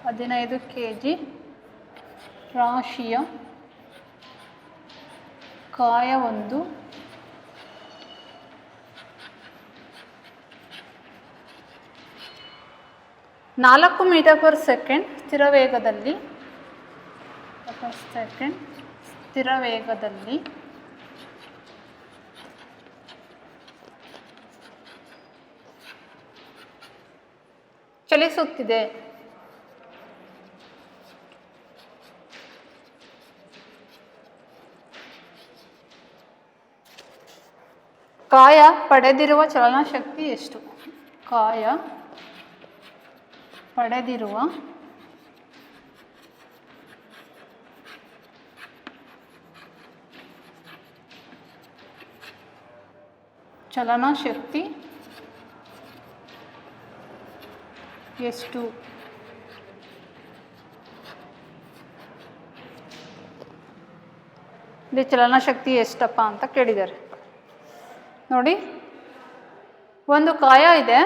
15 kg ರಾಶಿಯ ಕಾಯವೊಂದು 4 ಮೀಟರ್ ಪರ್ ಸೆಕೆಂಡ್ ಸ್ಥಿರ ವೇಗದಲ್ಲಿ ಚಲಿಸುತ್ತಿದೆ. ಕಾಯ ಪಡೆದಿರುವ ಚಲನಶಕ್ತಿ ಎಷ್ಟು? ಕಾಯ ಪಡೆದಿರುವ ಚಲನಶಕ್ತಿ ಎಷ್ಟು? ಇಲ್ಲಿ ಚಲನಶಕ್ತಿ ಎಷ್ಟಪ್ಪ ಅಂತ ಕೇಳಿದ್ದಾರೆ ನೋಡಿ. ಒಂದು ಕಾಯ ಇದೆ,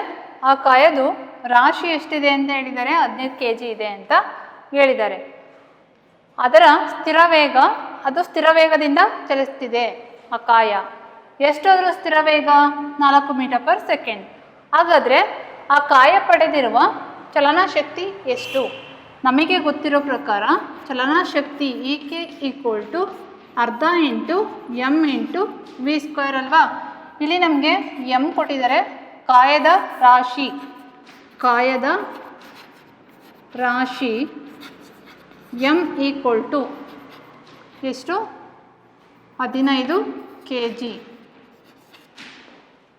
ಆ ಕಾಯದು ರಾಶಿ ಎಷ್ಟಿದೆ ಅಂತ ಹೇಳಿದ್ದಾರೆ, 15 kg ಇದೆ ಅಂತ ಹೇಳಿದ್ದಾರೆ. ಅದರ ಸ್ಥಿರ ವೇಗ, ಅದು ಸ್ಥಿರ ವೇಗದಿಂದ ಚಲಿಸ್ತಿದೆ ಆ ಕಾಯ. ಎಷ್ಟಾದರೂ ಸ್ಥಿರ ವೇಗ 4 ಮೀಟರ್ ಪರ್ ಸೆಕೆಂಡ್. ಹಾಗಾದರೆ ಆ ಕಾಯ ಪಡೆದಿರುವ ಚಲನಶಕ್ತಿ ಎಷ್ಟು? ನಮಗೆ ಗೊತ್ತಿರೋ ಪ್ರಕಾರ ಚಲನಶಕ್ತಿ ಇ ಕೆ ಈಕ್ವಲ್ ಟು ಅರ್ಧ into M into V square ಅಲ್ವಾ. ಇಲ್ಲಿ ನಮಗೆ ಎಮ್ ಕೊಟ್ಟಿದ್ದಾರೆ, ಕಾಯದ ರಾಶಿ ಎಮ್ ಈಕ್ವಲ್ ಟು ಎಷ್ಟು? 15 kg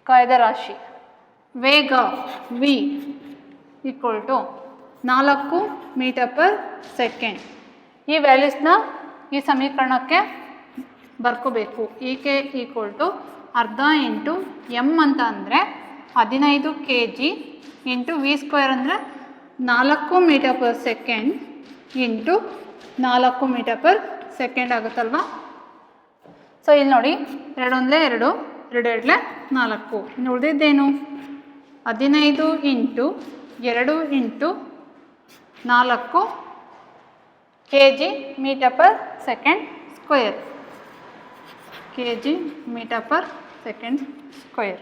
ಕಾಯದ ರಾಶಿ. ವೇಗ V equal to 4 metre per second. ಈ ವ್ಯಾಲ್ಯೂಸ್ನ ಈ ಸಮೀಕರಣಕ್ಕೆ ಬರ್ಕೋಬೇಕು. ಇ ಕೆ ಈಕ್ವಲ್ ಟು ಅರ್ಧ ಇಂಟು ಎಮ್ ಅಂತ ಅಂದರೆ 15 kg ಇಂಟು ವಿ ಸ್ಕ್ವೇರ್ ಅಂದರೆ 4 metre per second into 4 metre per second ಆಗುತ್ತಲ್ವ. ಸೊ ಇಲ್ಲಿ ನೋಡಿ, 2 1 2, 2 2 4. ಇನ್ನು ಉಳಿದಿದ್ದೇನು? 15 into 2 into 4 kg metre per second square. kg metre per second square.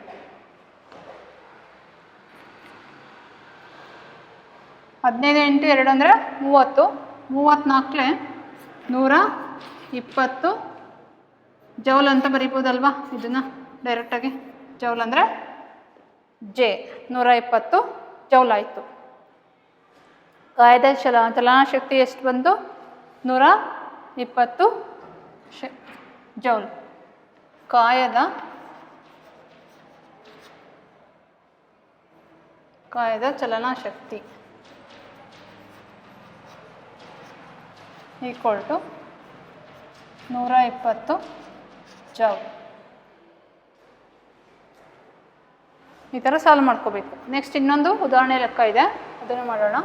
15 into 2 ಅಂದರೆ 30, 34 120 ಜೌಲ್ ಅಂತ ಬರಿಬೋದಲ್ವಾ. ಇದನ್ನು ಡೈರೆಕ್ಟಾಗಿ ಜೌಲ್ ಅಂದರೆ ಜೆ 120 ಜೌಲ್ ಆಯಿತು. ಕಾಯದ ಚಲನಶಕ್ತಿ ಎಷ್ಟು ಬಂತು? 120 ಜೌಲ್. ಕಾಯದ ಚಲನಶಕ್ತಿ ಈಕ್ವಲ್ ಟು 120 ಜೌಲ್. ಈ ಥರ ಸಾಲ್ವ್ ಮಾಡ್ಕೋಬೇಕು. ನೆಕ್ಸ್ಟ್ ಇನ್ನೊಂದು ಉದಾಹರಣೆ ಲೆಕ್ಕ ಇದೆ, ಅದನ್ನು ಮಾಡೋಣ.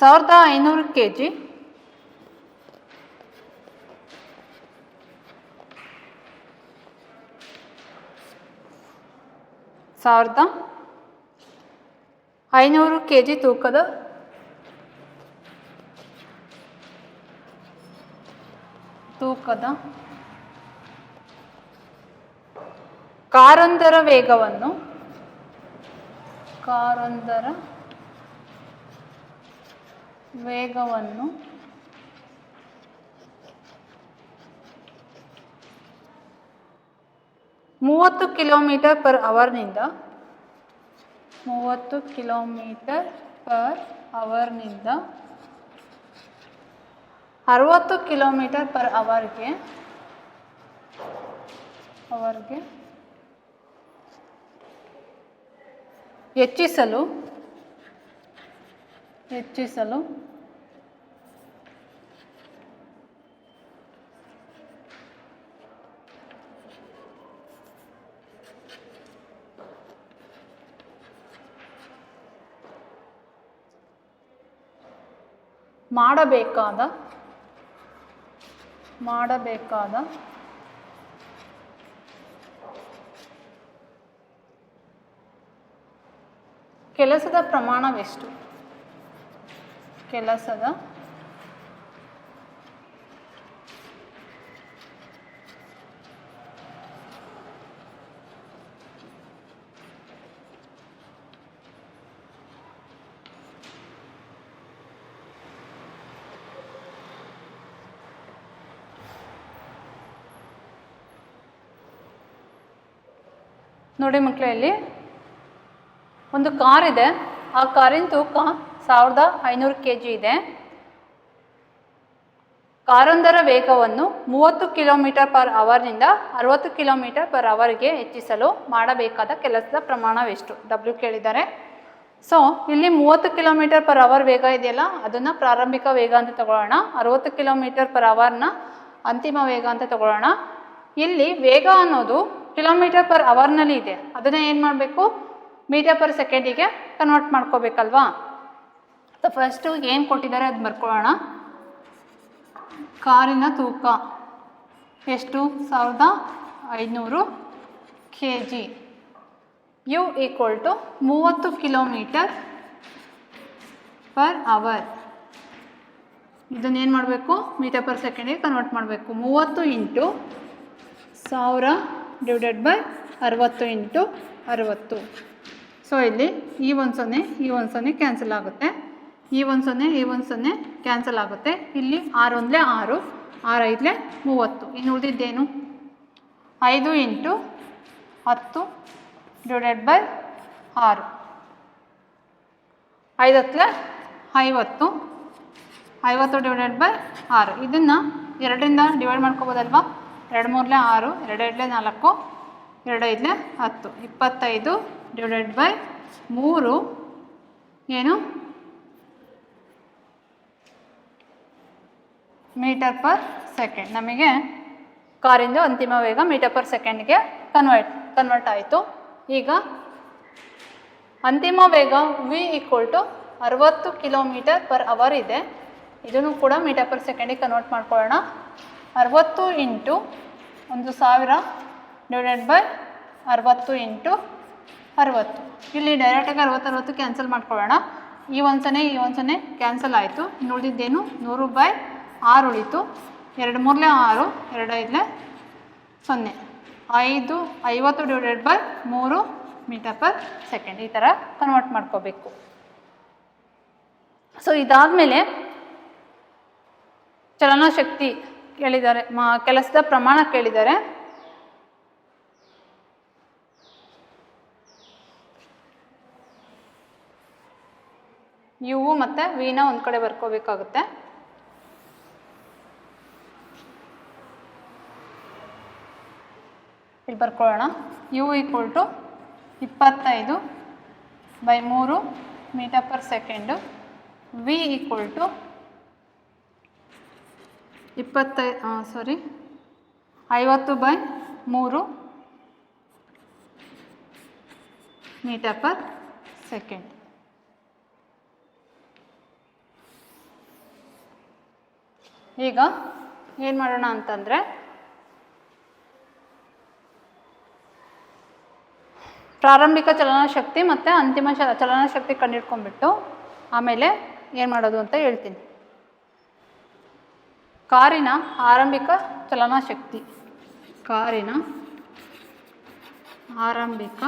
ಸಾವಿರದ 500 kg ತೂಕದ ಕಾರೊಂದರ ವೇಗವನ್ನು 30 km/h ನಿಂದ 60 km/hಗೆ ಹೆಚ್ಚಿಸಲು ಮಾಡಬೇಕಾದ ಕೆಲಸದ ಪ್ರಮಾಣವೆಷ್ಟು? ನೋಡಿ ಮಕ್ಕಳೇ, ಇಲ್ಲಿ ಒಂದು ಕಾರ್ ಇದೆ. ಆ ಕಾರಿನ ತೂಕ 1500 kg ಇದೆ. ಕಾರೊಂದರ ವೇಗವನ್ನು 30 km/h ನಿಂದ 60 km/hಗೆ ಹೆಚ್ಚಿಸಲು ಮಾಡಬೇಕಾದ ಕೆಲಸದ ಪ್ರಮಾಣವೆಷ್ಟು? W ಕೇಳಿದ್ದಾರೆ. ಸೊ ಇಲ್ಲಿ 30 km/h ವೇಗ ಇದೆಯಲ್ಲ, ಅದನ್ನು ಪ್ರಾರಂಭಿಕ ವೇಗ ಅಂತ ತಗೊಳ್ಳೋಣ. 60 km/hನ ಅಂತಿಮ ವೇಗ ಅಂತ ತಗೊಳ್ಳೋಣ. ಇಲ್ಲಿ ವೇಗ ಅನ್ನೋದು km/hನಲ್ಲಿ ಇದೆ, ಅದನ್ನು ಏನು ಮಾಡಬೇಕು? m/s convert ಮಾಡ್ಕೋಬೇಕಲ್ವಾ. ಸೊ ಫಸ್ಟು ಏನು ಕೊಟ್ಟಿದ್ದಾರೆ ಅದು ಬರ್ಕೊಳ್ಳೋಣ. ಕಾರಿನ ತೂಕ ಎಷ್ಟು? 1500 kg. U = 30 km/h. ಇದನ್ನೇನು ಮಾಡಬೇಕು? m/s ಕನ್ವರ್ಟ್ ಮಾಡಬೇಕು. 30 × 1000 / 60 × 60. ಸೊ ಇಲ್ಲಿ ಈ ಒಂದು ಸೊನ್ನೆ ಕ್ಯಾನ್ಸಲ್ ಆಗುತ್ತೆ, ಈ ಒಂದು ಸೊನ್ನೆ ಕ್ಯಾನ್ಸಲ್ ಆಗುತ್ತೆ. ಇಲ್ಲಿ 6 1 6, 6 5 30. ಇನ್ನು ಉಳಿದಿದ್ದೇನು? 5 × 10 / 6. 5 10 50 / 6. ಇದನ್ನು 2ರಿಂದ ಡಿವೈಡ್ ಮಾಡ್ಕೋಬೋದಲ್ವಾ? 2 3 6, 2 2 4, 2 5 10. 25 / 3 ಏನು? m/s. ನಮಗೆ ಕಾರಿಂದು ಅಂತಿಮ ವೇಗ m/sಗೆ ಕನ್ವರ್ಟ್ ಆಯಿತು. ಈಗ ಅಂತಿಮ ವೇಗ v = 60 km/h ಇದೆ. ಇದನ್ನು ಕೂಡ m/s ಕನ್ವರ್ಟ್ ಮಾಡ್ಕೊಳ್ಳೋಣ. 60 × 1000 ಡಿವೈಡೆಡ್ ಬೈ 60 ಇಂಟು 60. ಇಲ್ಲಿ ಡೈರೆಕ್ಟಾಗಿ 60 ಕ್ಯಾನ್ಸಲ್ ಮಾಡ್ಕೊಳ್ಳೋಣ. ಈ ಒಂದು 0 ಕ್ಯಾನ್ಸಲ್ ಆಯಿತು. ಇನ್ನು ಉಳಿದಿದ್ದೇನು 100/6 ಉಳಿತು. 2 3 6, 2 5 0. 50 divided by 3 metre per second. ಈ ಥರ ಕನ್ವರ್ಟ್ ಮಾಡ್ಕೋಬೇಕು. ಸೊ ಇದಾದಮೇಲೆ ಚಲನಶಕ್ತಿ ಕೇಳಿದ್ದಾರೆ, ಕೆಲಸದ ಪ್ರಮಾಣ ಕೇಳಿದ್ದಾರೆ. ಯು ಮತ್ತು ವಿನ ಒಂದು ಕಡೆ ಬರ್ಕೋಬೇಕಾಗುತ್ತೆ. ಇಲ್ಲಿ ಬರ್ಕೊಳ್ಳೋಣ. U equal to 25/3 metre per second. V equal to 50/3 metre per second. ಈಗ ಏನು ಮಾಡೋಣ ಅಂತಂದರೆ, ಪ್ರಾರಂಭಿಕ ಚಲನಶಕ್ತಿ ಮತ್ತು ಅಂತಿಮ ಚಲನಶಕ್ತಿ ಕಂಡುಹಿಡ್ಕೊಂಡ್ಬಿಟ್ಟು ಆಮೇಲೆ ಏನು ಮಾಡೋದು ಅಂತ ಹೇಳ್ತೀನಿ. ಕಾರಿನ ಆರಂಭಿಕ ಚಲನಶಕ್ತಿ. ಕಾರಿನ ಆರಂಭಿಕ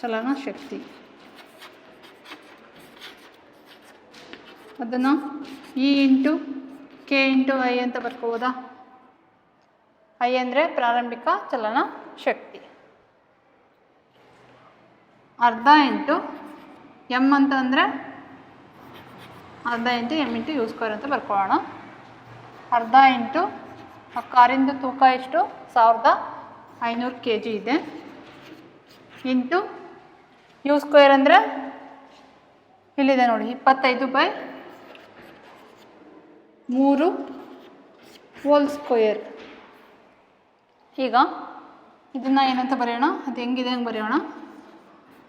ಚಲನಶಕ್ತಿ ಅದನ್ನು E into K into I ಅಂತ ಬರ್ಕೋಬೋದಾ? ಐ ಅಂದರೆ ಪ್ರಾರಂಭಿಕ ಚಲನಶಕ್ತಿ. ಅರ್ಧ ಇಂಟು ಎಮ್ ಅಂತ ಅಂದರೆ ಅರ್ಧ into M into you square ಅಂತ ಬರ್ಕೊಳ್ಳೋಣ. ಅರ್ಧ ಇಂಟು ಆ ಕಾರಿಂದು ತೂಕ ಎಷ್ಟು 1500 kg ಇದೆ, ಇಂಟು ಯು ಸ್ಕ್ವೇರ್ ಅಂದರೆ ಇಲ್ಲಿದೆ ನೋಡಿ 25/3 ಹೋಲ್ ಸ್ಕ್ವೇರ್. ಈಗ ಇದನ್ನು ಏನಂತ ಬರೆಯೋಣ, ಅದು ಹೆಂಗಿದೆ ಹಂಗೆ ಬರೆಯೋಣ.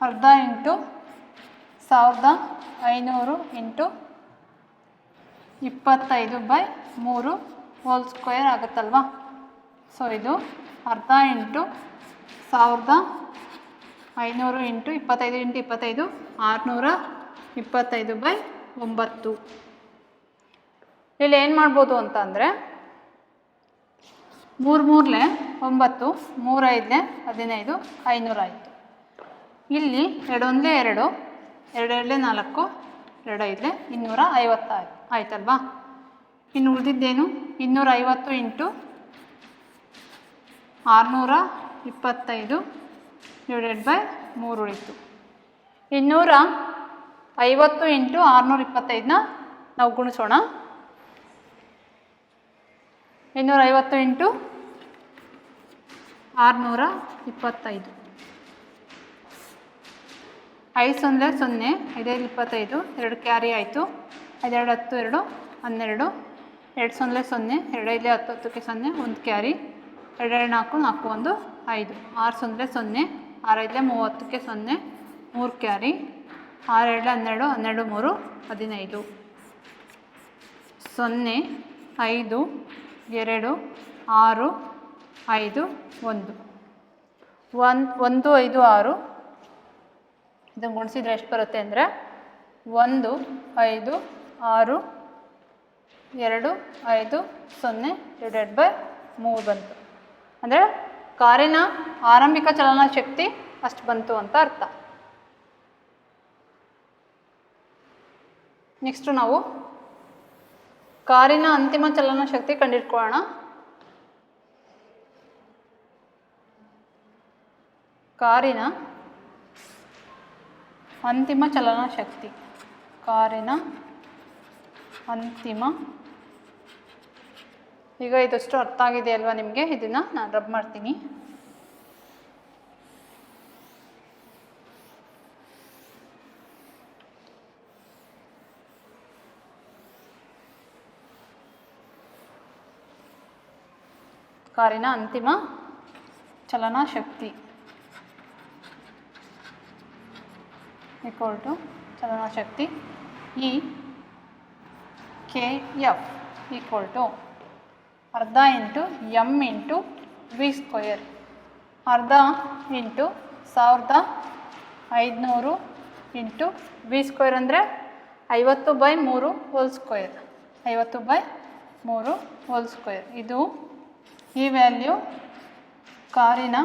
ಅರ್ಧ ಇಂಟು 1500 ಇಂಟು 25/3 ಹೋಲ್ ಸ್ಕ್ವೇರ್ ಆಗುತ್ತಲ್ವ. ಸೊ ಇದು ಅರ್ಧ ಇಂಟು 1500 ಇಂಟು 25 ಇಂಟು 25 625/9. ಇಲ್ಲಿ ಏನು ಮಾಡ್ಬೋದು ಅಂತ ಅಂದರೆ 3 3 9, 3 5 15, 500 ಆಯಿತು. ಇಲ್ಲಿ 2 1 2, 2 2 4, 2 5 250 ಆಯ್ತಲ್ವಾ. ಇನ್ನು ಉಳಿದಿದ್ದೇನು 250 ಇಂಟು 625 ಡಿವೈಡೆಡ್ ಬೈ 3 ಉಳಿತು. 250 ಇಂಟು 625ನ ನಾವು ಗುಣಿಸೋಣ. 250 ಇಂಟು 625, 5 0 0, 5 5 25, 2 ಕ್ಯಾರಿ ಆಯಿತು. 5 2 10, 2 12, 2 0 0, 2 5 10 10ಕ್ಕೆ 0, 1 ಕ್ಯಾರಿ, 2 2 4 4 1 5, 6 0 0, 6 5 30ಕ್ಕೆ 0, 3 ಕ್ಯಾರಿ, 6 2 12, 12 3 15, 0 5 2 6 5 1 1 5 6. ಇದನ್ನು ಗುಣಿಸಿದ್ರೆ ಎಷ್ಟು ಬರುತ್ತೆ ಅಂದರೆ 1 5 6 2 5 0 ಡಿವೈಡೆಡ್ ಬೈ 3 ಬಂತು. ಅಂದರೆ ಕಾರಿನ ಆರಂಭಿಕ ಚಲನಶಕ್ತಿ ಅಷ್ಟು ಬಂತು ಅಂತ ಅರ್ಥ. ನೆಕ್ಸ್ಟು ನಾವು ಕಾರಿನ ಅಂತಿಮ ಚಲನಶಕ್ತಿ ಕಂಡುಹಿಡ್ಕೊಳ್ಳೋಣ. ಕಾರಿನ ಅಂತಿಮ ಚಲನಶಕ್ತಿ. ಕಾರಿನ ಅಂತಿಮ, ಈಗ ಇದಷ್ಟು ಅರ್ಥ ಆಗಿದೆ ಅಲ್ವಾ ನಿಮಗೆ? ಇದನ್ನು ನಾನು ರಬ್ ಮಾಡ್ತೀನಿ. ಕಾರಿನ ಅಂತಿಮ ಚಲನಶಕ್ತಿ ಈಕ್ವಲ್ ಟು ಚಲನಶಕ್ತಿ E K K F equal to ಅರ್ಧ into M into V square. ಅರ್ಧ ಇಂಟು 1500 ಇಂಟು ವಿ ಸ್ಕ್ವಯರ್ ಅಂದರೆ 50/3 ಹೋಲ್ ಸ್ಕ್ವಯರ್. 50/3 whole square. ಇದು ಈ ವ್ಯಾಲ್ಯೂ ಕಾರಿನ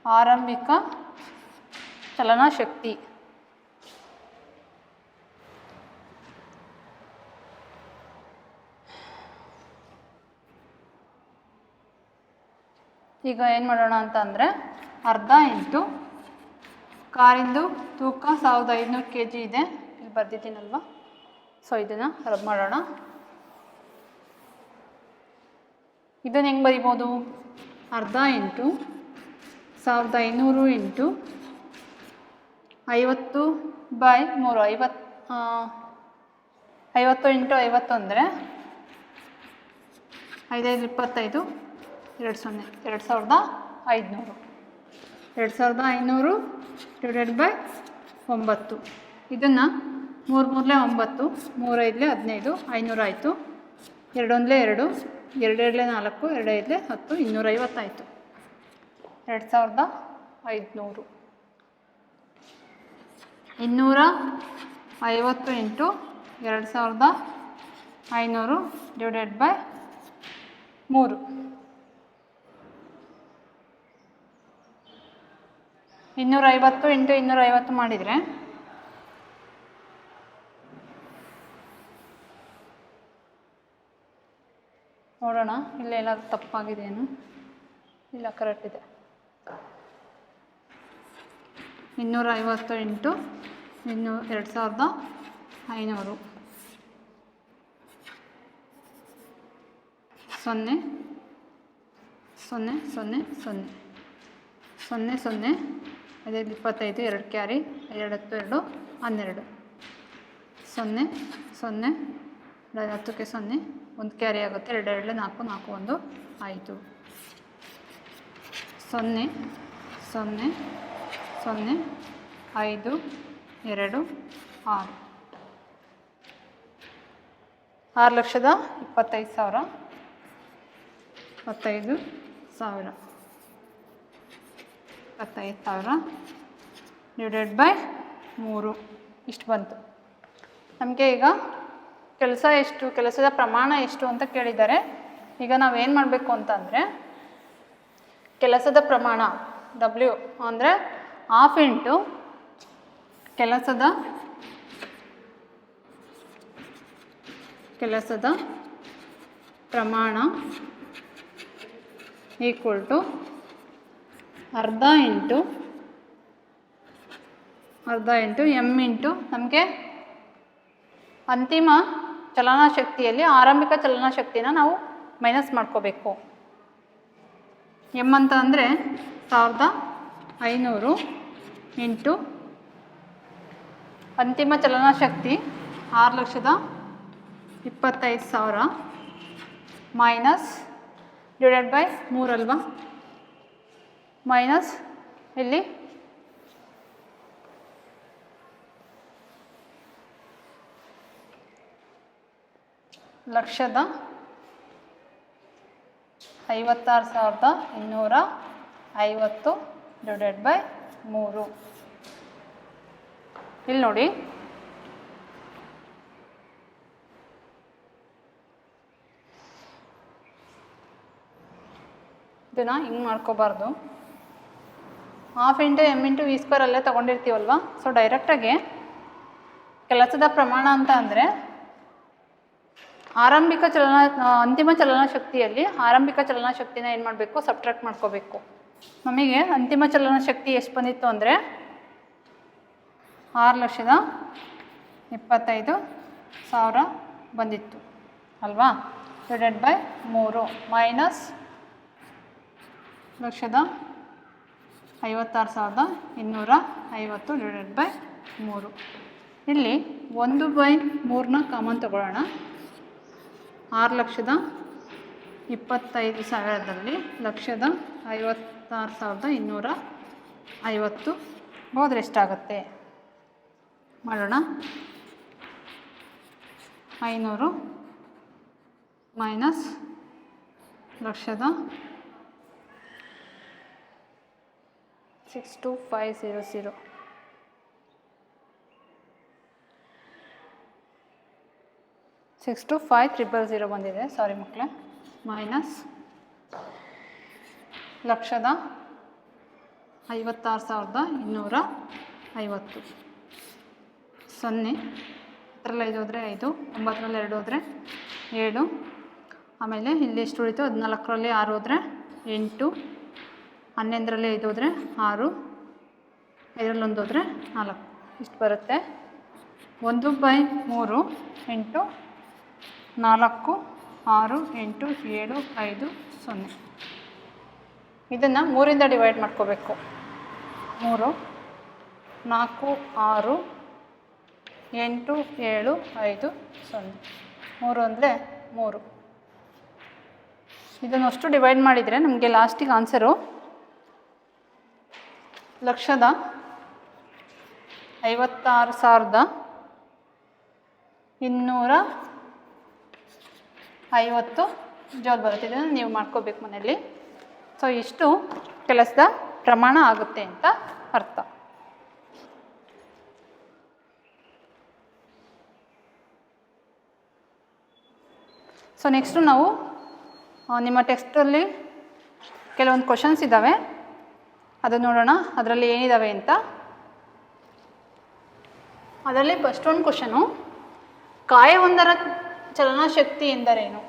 ಆರಂಭಿಕ ಚಲನಶಕ್ತಿ. ಈಗ ಏನು ಮಾಡೋಣ ಅಂತ ಅಂದರೆ ಅರ್ಧ ಇಂಟು ಕಾರಿಂದು ತೂಕ 1500 kg ಇದೆ, ಇಲ್ಲಿ ಬರ್ದಿದ್ದೀನಲ್ವ, ಸೊ ಇದನ್ನು ರಬ್ ಮಾಡೋಣ. ಇದನ್ನು ಹೆಂಗೆ ಬರಿಬೋದು? ಅರ್ಧ ಇಂಟು 1500 ಇಂಟು 50/3. 50 ಇಂಟು 50 ಅಂದರೆ 5×5 = 2500. 2500 ಡಿವೈಡೆಡ್ ಬೈ 9. ಇದನ್ನು 3 3 9, 3 5 15, 500 ಆಯಿತು. 2 1 2, 2 2 4, 2 5 10, 250 ಆಯಿತು. 2500. 250 ಇಂಟು 2500 ಡಿವೈಡೆಡ್ ಬೈ 3. 250 ಇಂಟು 250 ಮಾಡಿದರೆ ನೋಡೋಣ ಇಲ್ಲೇನಾದರೂ ತಪ್ಪಾಗಿದೆಯೇನು. ಇಲ್ಲ, ಕರೆಕ್ಟ್ ಇದೆ. 250 ಇಂಟು 2500 0 0 0 0 0 0 25, 2 ಕ್ಯಾರಿ, 2 10 2 12, 0 0 10ಕ್ಕೆ 0, 1 ಕ್ಯಾರಿ ಆಗುತ್ತೆ, 2 2 4 4 1 ಆಯಿತು. 0 0 0 5 2 6. 6,25,000. 25,000 ಡಿವೈಡೆಡ್ ಬೈ 3 ಇಷ್ಟು ಬಂತು. ನಮಗೆ ಈಗ ಕೆಲಸ ಎಷ್ಟು, ಕೆಲಸದ ಪ್ರಮಾಣ ಎಷ್ಟು ಅಂತ ಕೇಳಿದ್ದಾರೆ. ಈಗ ನಾವೇನು ಮಾಡಬೇಕು ಅಂತಂದರೆ ಕೆಲಸದ ಪ್ರಮಾಣ W ಅಂದರೆ 1/2 ಇಂಟು ಕೆಲಸದ ಪ್ರಮಾಣ ಈಕ್ವಲ್ ಟು ಅರ್ಧ ಇಂಟು ಎಮ್ ಇಂಟು ನಮಗೆ ಅಂತಿಮ ಚಲನಶಕ್ತಿಯಲ್ಲಿ ಆರಂಭಿಕ ಚಲನಶಕ್ತಿನ ನಾವು ಮೈನಸ್ ಮಾಡ್ಕೋಬೇಕು. ಎಮ್ ಅಂತ ಅಂದರೆ 1500 ಇಂಟು ಅಂತಿಮ ಚಲನಶಕ್ತಿ 6,25,000 ಮೈನಸ್ ಡಿವೈಡೆಡ್ ಬೈ 3 ಅಲ್ವಾ, ಮೈನಸ್ ಇಲ್ಲಿ 1,56,250 ಡಿವೈಡೆಡ್ ಬೈ 3. ಇಲ್ಲಿ ನೋಡಿ, ಇದನ್ನು ಹಿಂಗೆ ಮಾಡ್ಕೋಬಾರ್ದು. 1/2 into M into V square ಅಲ್ಲೇ ತೊಗೊಂಡಿರ್ತೀವಲ್ವ, ಸೊ ಡೈರೆಕ್ಟಾಗಿ ಕೆಲಸದ ಪ್ರಮಾಣ ಅಂತ ಅಂದರೆ ಅಂತಿಮ ಚಲನಶಕ್ತಿಯಲ್ಲಿ ಆರಂಭಿಕ ಚಲನಶಕ್ತಿನ ಏನು ಮಾಡಬೇಕು, ಸಬ್ಟ್ರಾಕ್ಟ್ ಮಾಡ್ಕೋಬೇಕು. ನಮಗೆ ಅಂತಿಮ ಚಲನಶಕ್ತಿ ಎಷ್ಟು ಬಂದಿತ್ತು ಅಂದರೆ 6,25,000 ಬಂದಿತ್ತು ಅಲ್ವಾ, divided by 3 minus 1,56,250 divided by 3. ಇಲ್ಲಿ 1/3ನ ಕಾಮನ್ ತಗೊಳ್ಳೋಣ. 6,25,000ದಲ್ಲಿ 1,56,250 ಹೋದ್ರೆ ಎಷ್ಟಾಗುತ್ತೆ ಮಾಡೋಣ. 500 ಮೈನಸ್ ಲಕ್ಷದ 62500 62500 ಬಂದಿದೆ, ಸಾರಿ ಮಕ್ಕಳೇ, ಮೈನಸ್ ಲಕ್ಷದ 56,250 0 ಇದರಲ್ಲಿ 5 ಹೋದರೆ 5, 9ರಲ್ಲಿ 2 ಹೋದರೆ 7, ಆಮೇಲೆ ಇಲ್ಲಿ ಎಷ್ಟು ಉಳಿತು 14ರಲ್ಲಿ 6 ಹೋದರೆ 8, 11ರಲ್ಲಿ 5 ಹೋದರೆ 6, 5ರಲ್ಲಿ 1 ಹೋದರೆ 4, ಇಷ್ಟು ಬರುತ್ತೆ. 1/3 ಇಂಟು 4, 6, 8, 7, 5, 0. ಇದನ್ನು 3ರಿಂದ ಡಿವೈಡ್ ಮಾಡ್ಕೋಬೇಕು. 3, 4, 6, 8, 7, 5, 0. 3 ಅಂದರೆ 3. ಇದನ್ನಷ್ಟು ಡಿವೈಡ್ ಮಾಡಿದರೆ ನಮಗೆ ಲಾಸ್ಟಿಗೆ ಆನ್ಸರು 156,250 ಜೌಲ್ ಬರುತ್ತೆ. ಇದನ್ನು ನೀವು ಮಾಡ್ಕೋಬೇಕು ಮನೆಯಲ್ಲಿ. ಸೊ ಇಷ್ಟು ಕೆಲಸದ ಪ್ರಮಾಣ ಆಗುತ್ತೆ ಅಂತ ಅರ್ಥ. ಸೊ ನೆಕ್ಸ್ಟು ನಾವು ನಿಮ್ಮ ಟೆಕ್ಸ್ಟಲ್ಲಿ ಕೆಲವೊಂದು ಕ್ವಶನ್ಸ್ ಇದ್ದಾವೆ, ಅದನ್ನು ನೋಡೋಣ ಅದರಲ್ಲಿ ಏನಿದ್ದಾವೆ ಅಂತ. ಅದರಲ್ಲಿ ಫಸ್ಟ್ ಒಂದು ಕ್ವಶನು, ಕಾಯವೊಂದರ ಚಲನಾಶಕ್ತಿ ಎಂದರೇನು?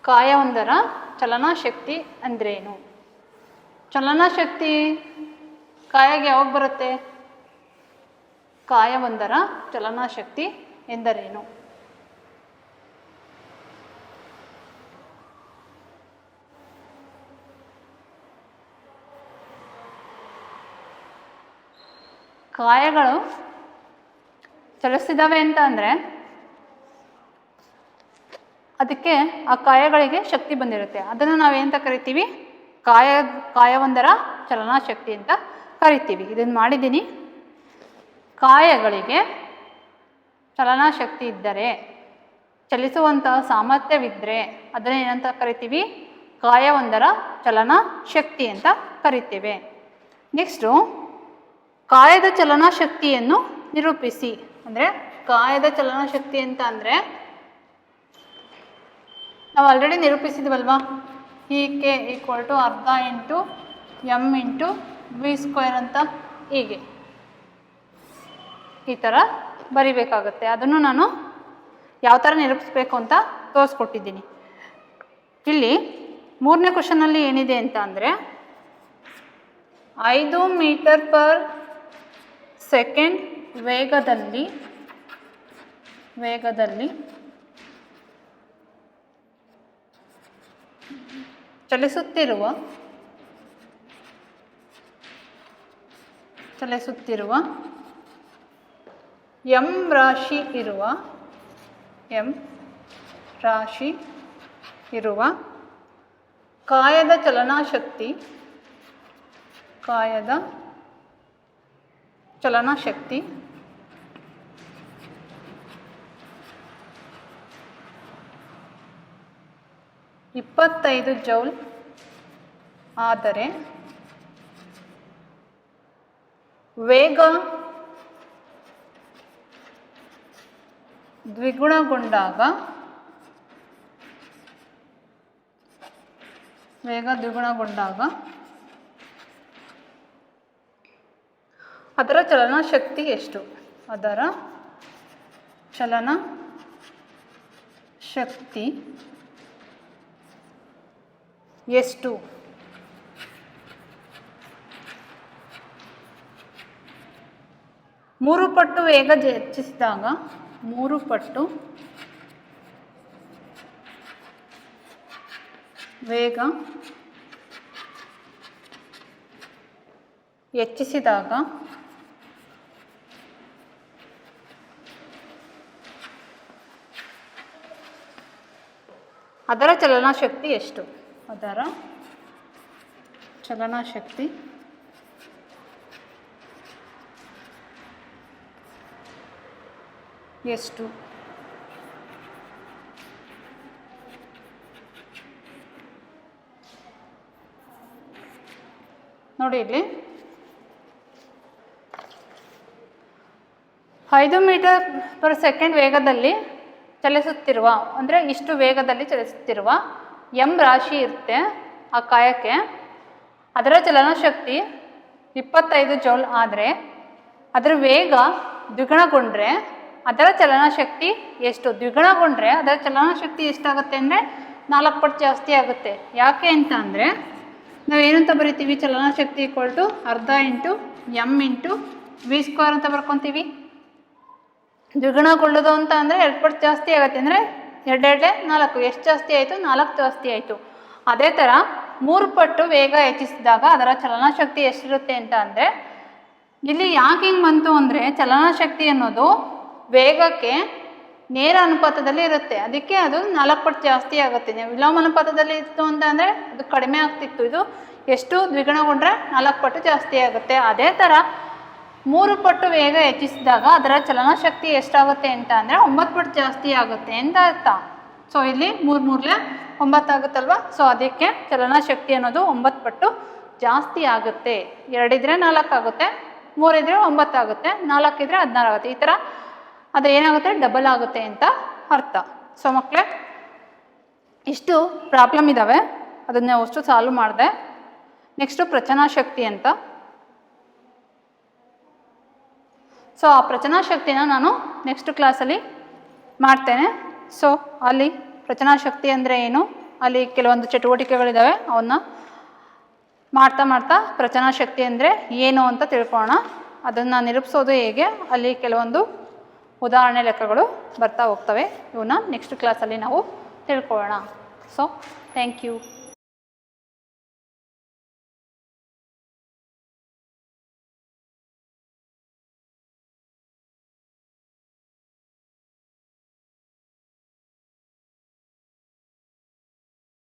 ಕಾಯವೊಂದರ ಚಲನಾಶಕ್ತಿ ಅಂದ್ರೇನು? ಚಲನಾಶಕ್ತಿ ಕಾಯಗೆ ಯಾವಾಗ ಬರುತ್ತೆ? ಕಾಯವೊಂದರ ಚಲನಾಶಕ್ತಿ ಎಂದರೇನು? ಕಾಯಗಳು ಚಲಿಸ್ತಿದ್ದಾವೆ ಅಂತ ಅಂದರೆ ಅದಕ್ಕೆ ಆ ಕಾಯಗಳಿಗೆ ಶಕ್ತಿ ಬಂದಿರುತ್ತೆ. ಅದನ್ನು ನಾವೇಂತ ಕರಿತೀವಿ? ಕಾಯವೊಂದರ ಚಲನಾಶಕ್ತಿ ಅಂತ ಕರಿತೀವಿ. ಇದನ್ನು ಮಾಡಿದ್ದೀನಿ. ಕಾಯಗಳಿಗೆ ಚಲನಾಶಕ್ತಿ ಇದ್ದರೆ, ಚಲಿಸುವಂತಹ ಸಾಮರ್ಥ್ಯವಿದ್ದರೆ ಅದನ್ನು ಏನಂತ ಕರಿತೀವಿ? ಕಾಯವೊಂದರ ಚಲನಾಶಕ್ತಿ ಅಂತ ಕರಿತೇವೆ. ನೆಕ್ಸ್ಟು, ಕಾಯದ ಚಲನಾಶಕ್ತಿಯನ್ನು ನಿರೂಪಿಸಿ. ಅಂದರೆ ಕಾಯದ ಚಲನಾಶಕ್ತಿ ಅಂತ ಅಂದರೆ ನಾವು ಆಲ್ರೆಡಿ ನಿರೂಪಿಸಿದ್ವಲ್ವಾ? ಕೆ = ಅರ್ಧ ಇಂಟು m ಇಂಟು v² ಅಂತ ಹೀಗೆ ಈ ಥರ ಬರಿಬೇಕಾಗುತ್ತೆ. ಅದನ್ನು ನಾನು ಯಾವ ಥರ ನಿರೂಪಿಸ್ಬೇಕು ಅಂತ ತೋರಿಸ್ಕೊಟ್ಟಿದ್ದೀನಿ. ಇಲ್ಲಿ 3ನೇ ಕ್ವಶನಲ್ಲಿ ಏನಿದೆ ಅಂತ ಅಂದರೆ 5 ಮೀಟರ್ ಪರ್ ಸೆಕೆಂಡ್ ವೇಗದಲ್ಲಿ ಚಲಿಸುತ್ತಿರುವ m ರಾಶಿ ಇರುವ ಕಾಯದ ಚಲನಾಶಕ್ತಿ 25 ಜೌಲ್ ಆದರೆ ವೇಗ ದ್ವಿಗುಣಗೊಂಡಾಗ ಅದರ ಚಲನಶಕ್ತಿ ಎಷ್ಟು? ಅದರ ಚಲನಶಕ್ತಿ ಎಷ್ಟು? 3 ಪಟ್ಟು ವೇಗ ಹೆಚ್ಚಿಸಿದಾಗ 3 ಪಟ್ಟು ವೇಗ ಹೆಚ್ಚಿಸಿದಾಗ ಅದರ ಚಲನಶಕ್ತಿ ಎಷ್ಟು? ಅದರ ಚಲನಶಕ್ತಿ ಎಷ್ಟು? ನೋಡಿ ಇಲ್ಲಿ 5 ಮೀಟರ್ ಪರ್ ಸೆಕೆಂಡ್ ವೇಗದಲ್ಲಿ ಚಲಿಸುತ್ತಿರುವ, ಅಂದರೆ ಇಷ್ಟು ವೇಗದಲ್ಲಿ ಚಲಿಸುತ್ತಿರುವ ಎಂ ರಾಶಿ ಇರುತ್ತೆ ಆ ಕಾಯಕ್ಕೆ. ಅದರ ಚಲನಶಕ್ತಿ 25 ಜೌಲ್ ಆದರೆ ಅದರ ವೇಗ ದ್ವಿಗುಣಗೊಂಡ್ರೆ ಅದರ ಚಲನಶಕ್ತಿ ಎಷ್ಟು? ದ್ವಿಗುಣಗೊಂಡ್ರೆ ಅದರ ಚಲನಶಕ್ತಿ ಎಷ್ಟಾಗುತ್ತೆ ಅಂದರೆ 4 ಪಟ್ಟು ಜಾಸ್ತಿ ಆಗುತ್ತೆ. ಯಾಕೆ ಅಂತ ಅಂದರೆ ನಾವು ಏನಂತ ಬರಿತೀವಿ, ಚಲನಶಕ್ತಿ = ಅರ್ಧ ಇಂಟು ಎಮ್ ಇಂಟು v² ಅಂತ ಬರ್ಕೊತೀವಿ. ದ್ವಿಗುಣಗೊಳ್ಳೋದು ಅಂತ ಅಂದರೆ 2 ಪಟ್ಟು ಜಾಸ್ತಿ ಆಗುತ್ತೆ, ಅಂದರೆ 2 4, ಎಷ್ಟು ಜಾಸ್ತಿ ಆಯಿತು? 4 ಜಾಸ್ತಿ ಆಯಿತು. ಅದೇ ಥರ 3 ಪಟ್ಟು ವೇಗ ಹೆಚ್ಚಿಸಿದಾಗ ಅದರ ಚಲನಶಕ್ತಿ ಎಷ್ಟಿರುತ್ತೆ ಅಂತ ಅಂದರೆ, ಇಲ್ಲಿ ಯಾಕೆ ಹಿಂಗೆ ಬಂತು ಅಂದರೆ ಚಲನಶಕ್ತಿ ಅನ್ನೋದು ವೇಗಕ್ಕೆ ನೇರ ಅನುಪಾತದಲ್ಲಿ ಇರುತ್ತೆ, ಅದಕ್ಕೆ ಅದು 4 ಪಟ್ಟು ಜಾಸ್ತಿ ಆಗುತ್ತೆ. ವಿಲೋಮ ಅನುಪಾತದಲ್ಲಿ ಇತ್ತು ಅಂತ ಅಂದರೆ ಅದು ಕಡಿಮೆ ಆಗ್ತಿತ್ತು, ಇದು ಎಷ್ಟು ದ್ವಿಗುಣಗೊಂಡ್ರೆ 4 ಪಟ್ಟು ಜಾಸ್ತಿ ಆಗುತ್ತೆ. ಅದೇ ಥರ 3 ಪಟ್ಟು ವೇಗ ಹೆಚ್ಚಿಸಿದಾಗ ಅದರ ಚಲನಶಕ್ತಿ ಎಷ್ಟಾಗುತ್ತೆ ಅಂತ ಅಂದರೆ 9 ಪಟ್ಟು ಜಾಸ್ತಿ ಆಗುತ್ತೆ ಅಂತ ಅರ್ಥ. ಸೊ ಇಲ್ಲಿ 3 9 ಆಗುತ್ತಲ್ವ, ಸೊ ಅದಕ್ಕೆ ಚಲನಶಕ್ತಿ ಅನ್ನೋದು 9 ಪಟ್ಟು ಜಾಸ್ತಿ ಆಗುತ್ತೆ. 2 ಇದ್ದರೆ 4 ಆಗುತ್ತೆ, 3 ಇದ್ದರೆ 9 ಆಗುತ್ತೆ, 4 ಇದ್ದರೆ 16 ಆಗುತ್ತೆ. ಈ ಥರ ಅದು ಏನಾಗುತ್ತೆ, ಡಬಲ್ ಆಗುತ್ತೆ ಅಂತ ಅರ್ಥ. ಸೊ ಮಕ್ಕಳೇ, ಇಷ್ಟು ಪ್ರಾಬ್ಲಮ್ ಇದ್ದಾವೆ, ಅದನ್ನು ಅಷ್ಟು ಸಾಲ್ವ್ ಮಾಡಿದೆ. ನೆಕ್ಸ್ಟು ಪ್ರಚನಶಕ್ತಿ ಅಂತ. ಸೊ ಆ ಪ್ರಚನಶಕ್ತಿನ ನಾನು ನೆಕ್ಸ್ಟ್ ಕ್ಲಾಸಲ್ಲಿ ಮಾಡ್ತೇನೆ. ಸೊ ಅಲ್ಲಿ ಪ್ರಚನಶಕ್ತಿ ಅಂದರೆ ಏನು, ಅಲ್ಲಿ ಕೆಲವೊಂದು ಚಟುವಟಿಕೆಗಳಿದ್ದಾವೆ, ಅವನ್ನ ಮಾಡ್ತಾ ಪ್ರಚನಶಕ್ತಿ ಅಂದರೆ ಏನು ಅಂತ ತಿಳ್ಕೊಳ್ಳೋಣ. ಅದನ್ನು ನಿರೂಪಿಸೋದು ಹೇಗೆ, ಅಲ್ಲಿ ಕೆಲವೊಂದು ಉದಾಹರಣೆ ಲೆಕ್ಕಗಳು ಬರ್ತಾ ಹೋಗ್ತವೆ. ಇವನ್ನ ನೆಕ್ಸ್ಟ್ ಕ್ಲಾಸಲ್ಲಿ ನಾವು ತಿಳ್ಕೊಳ್ಳೋಣ. So thank you.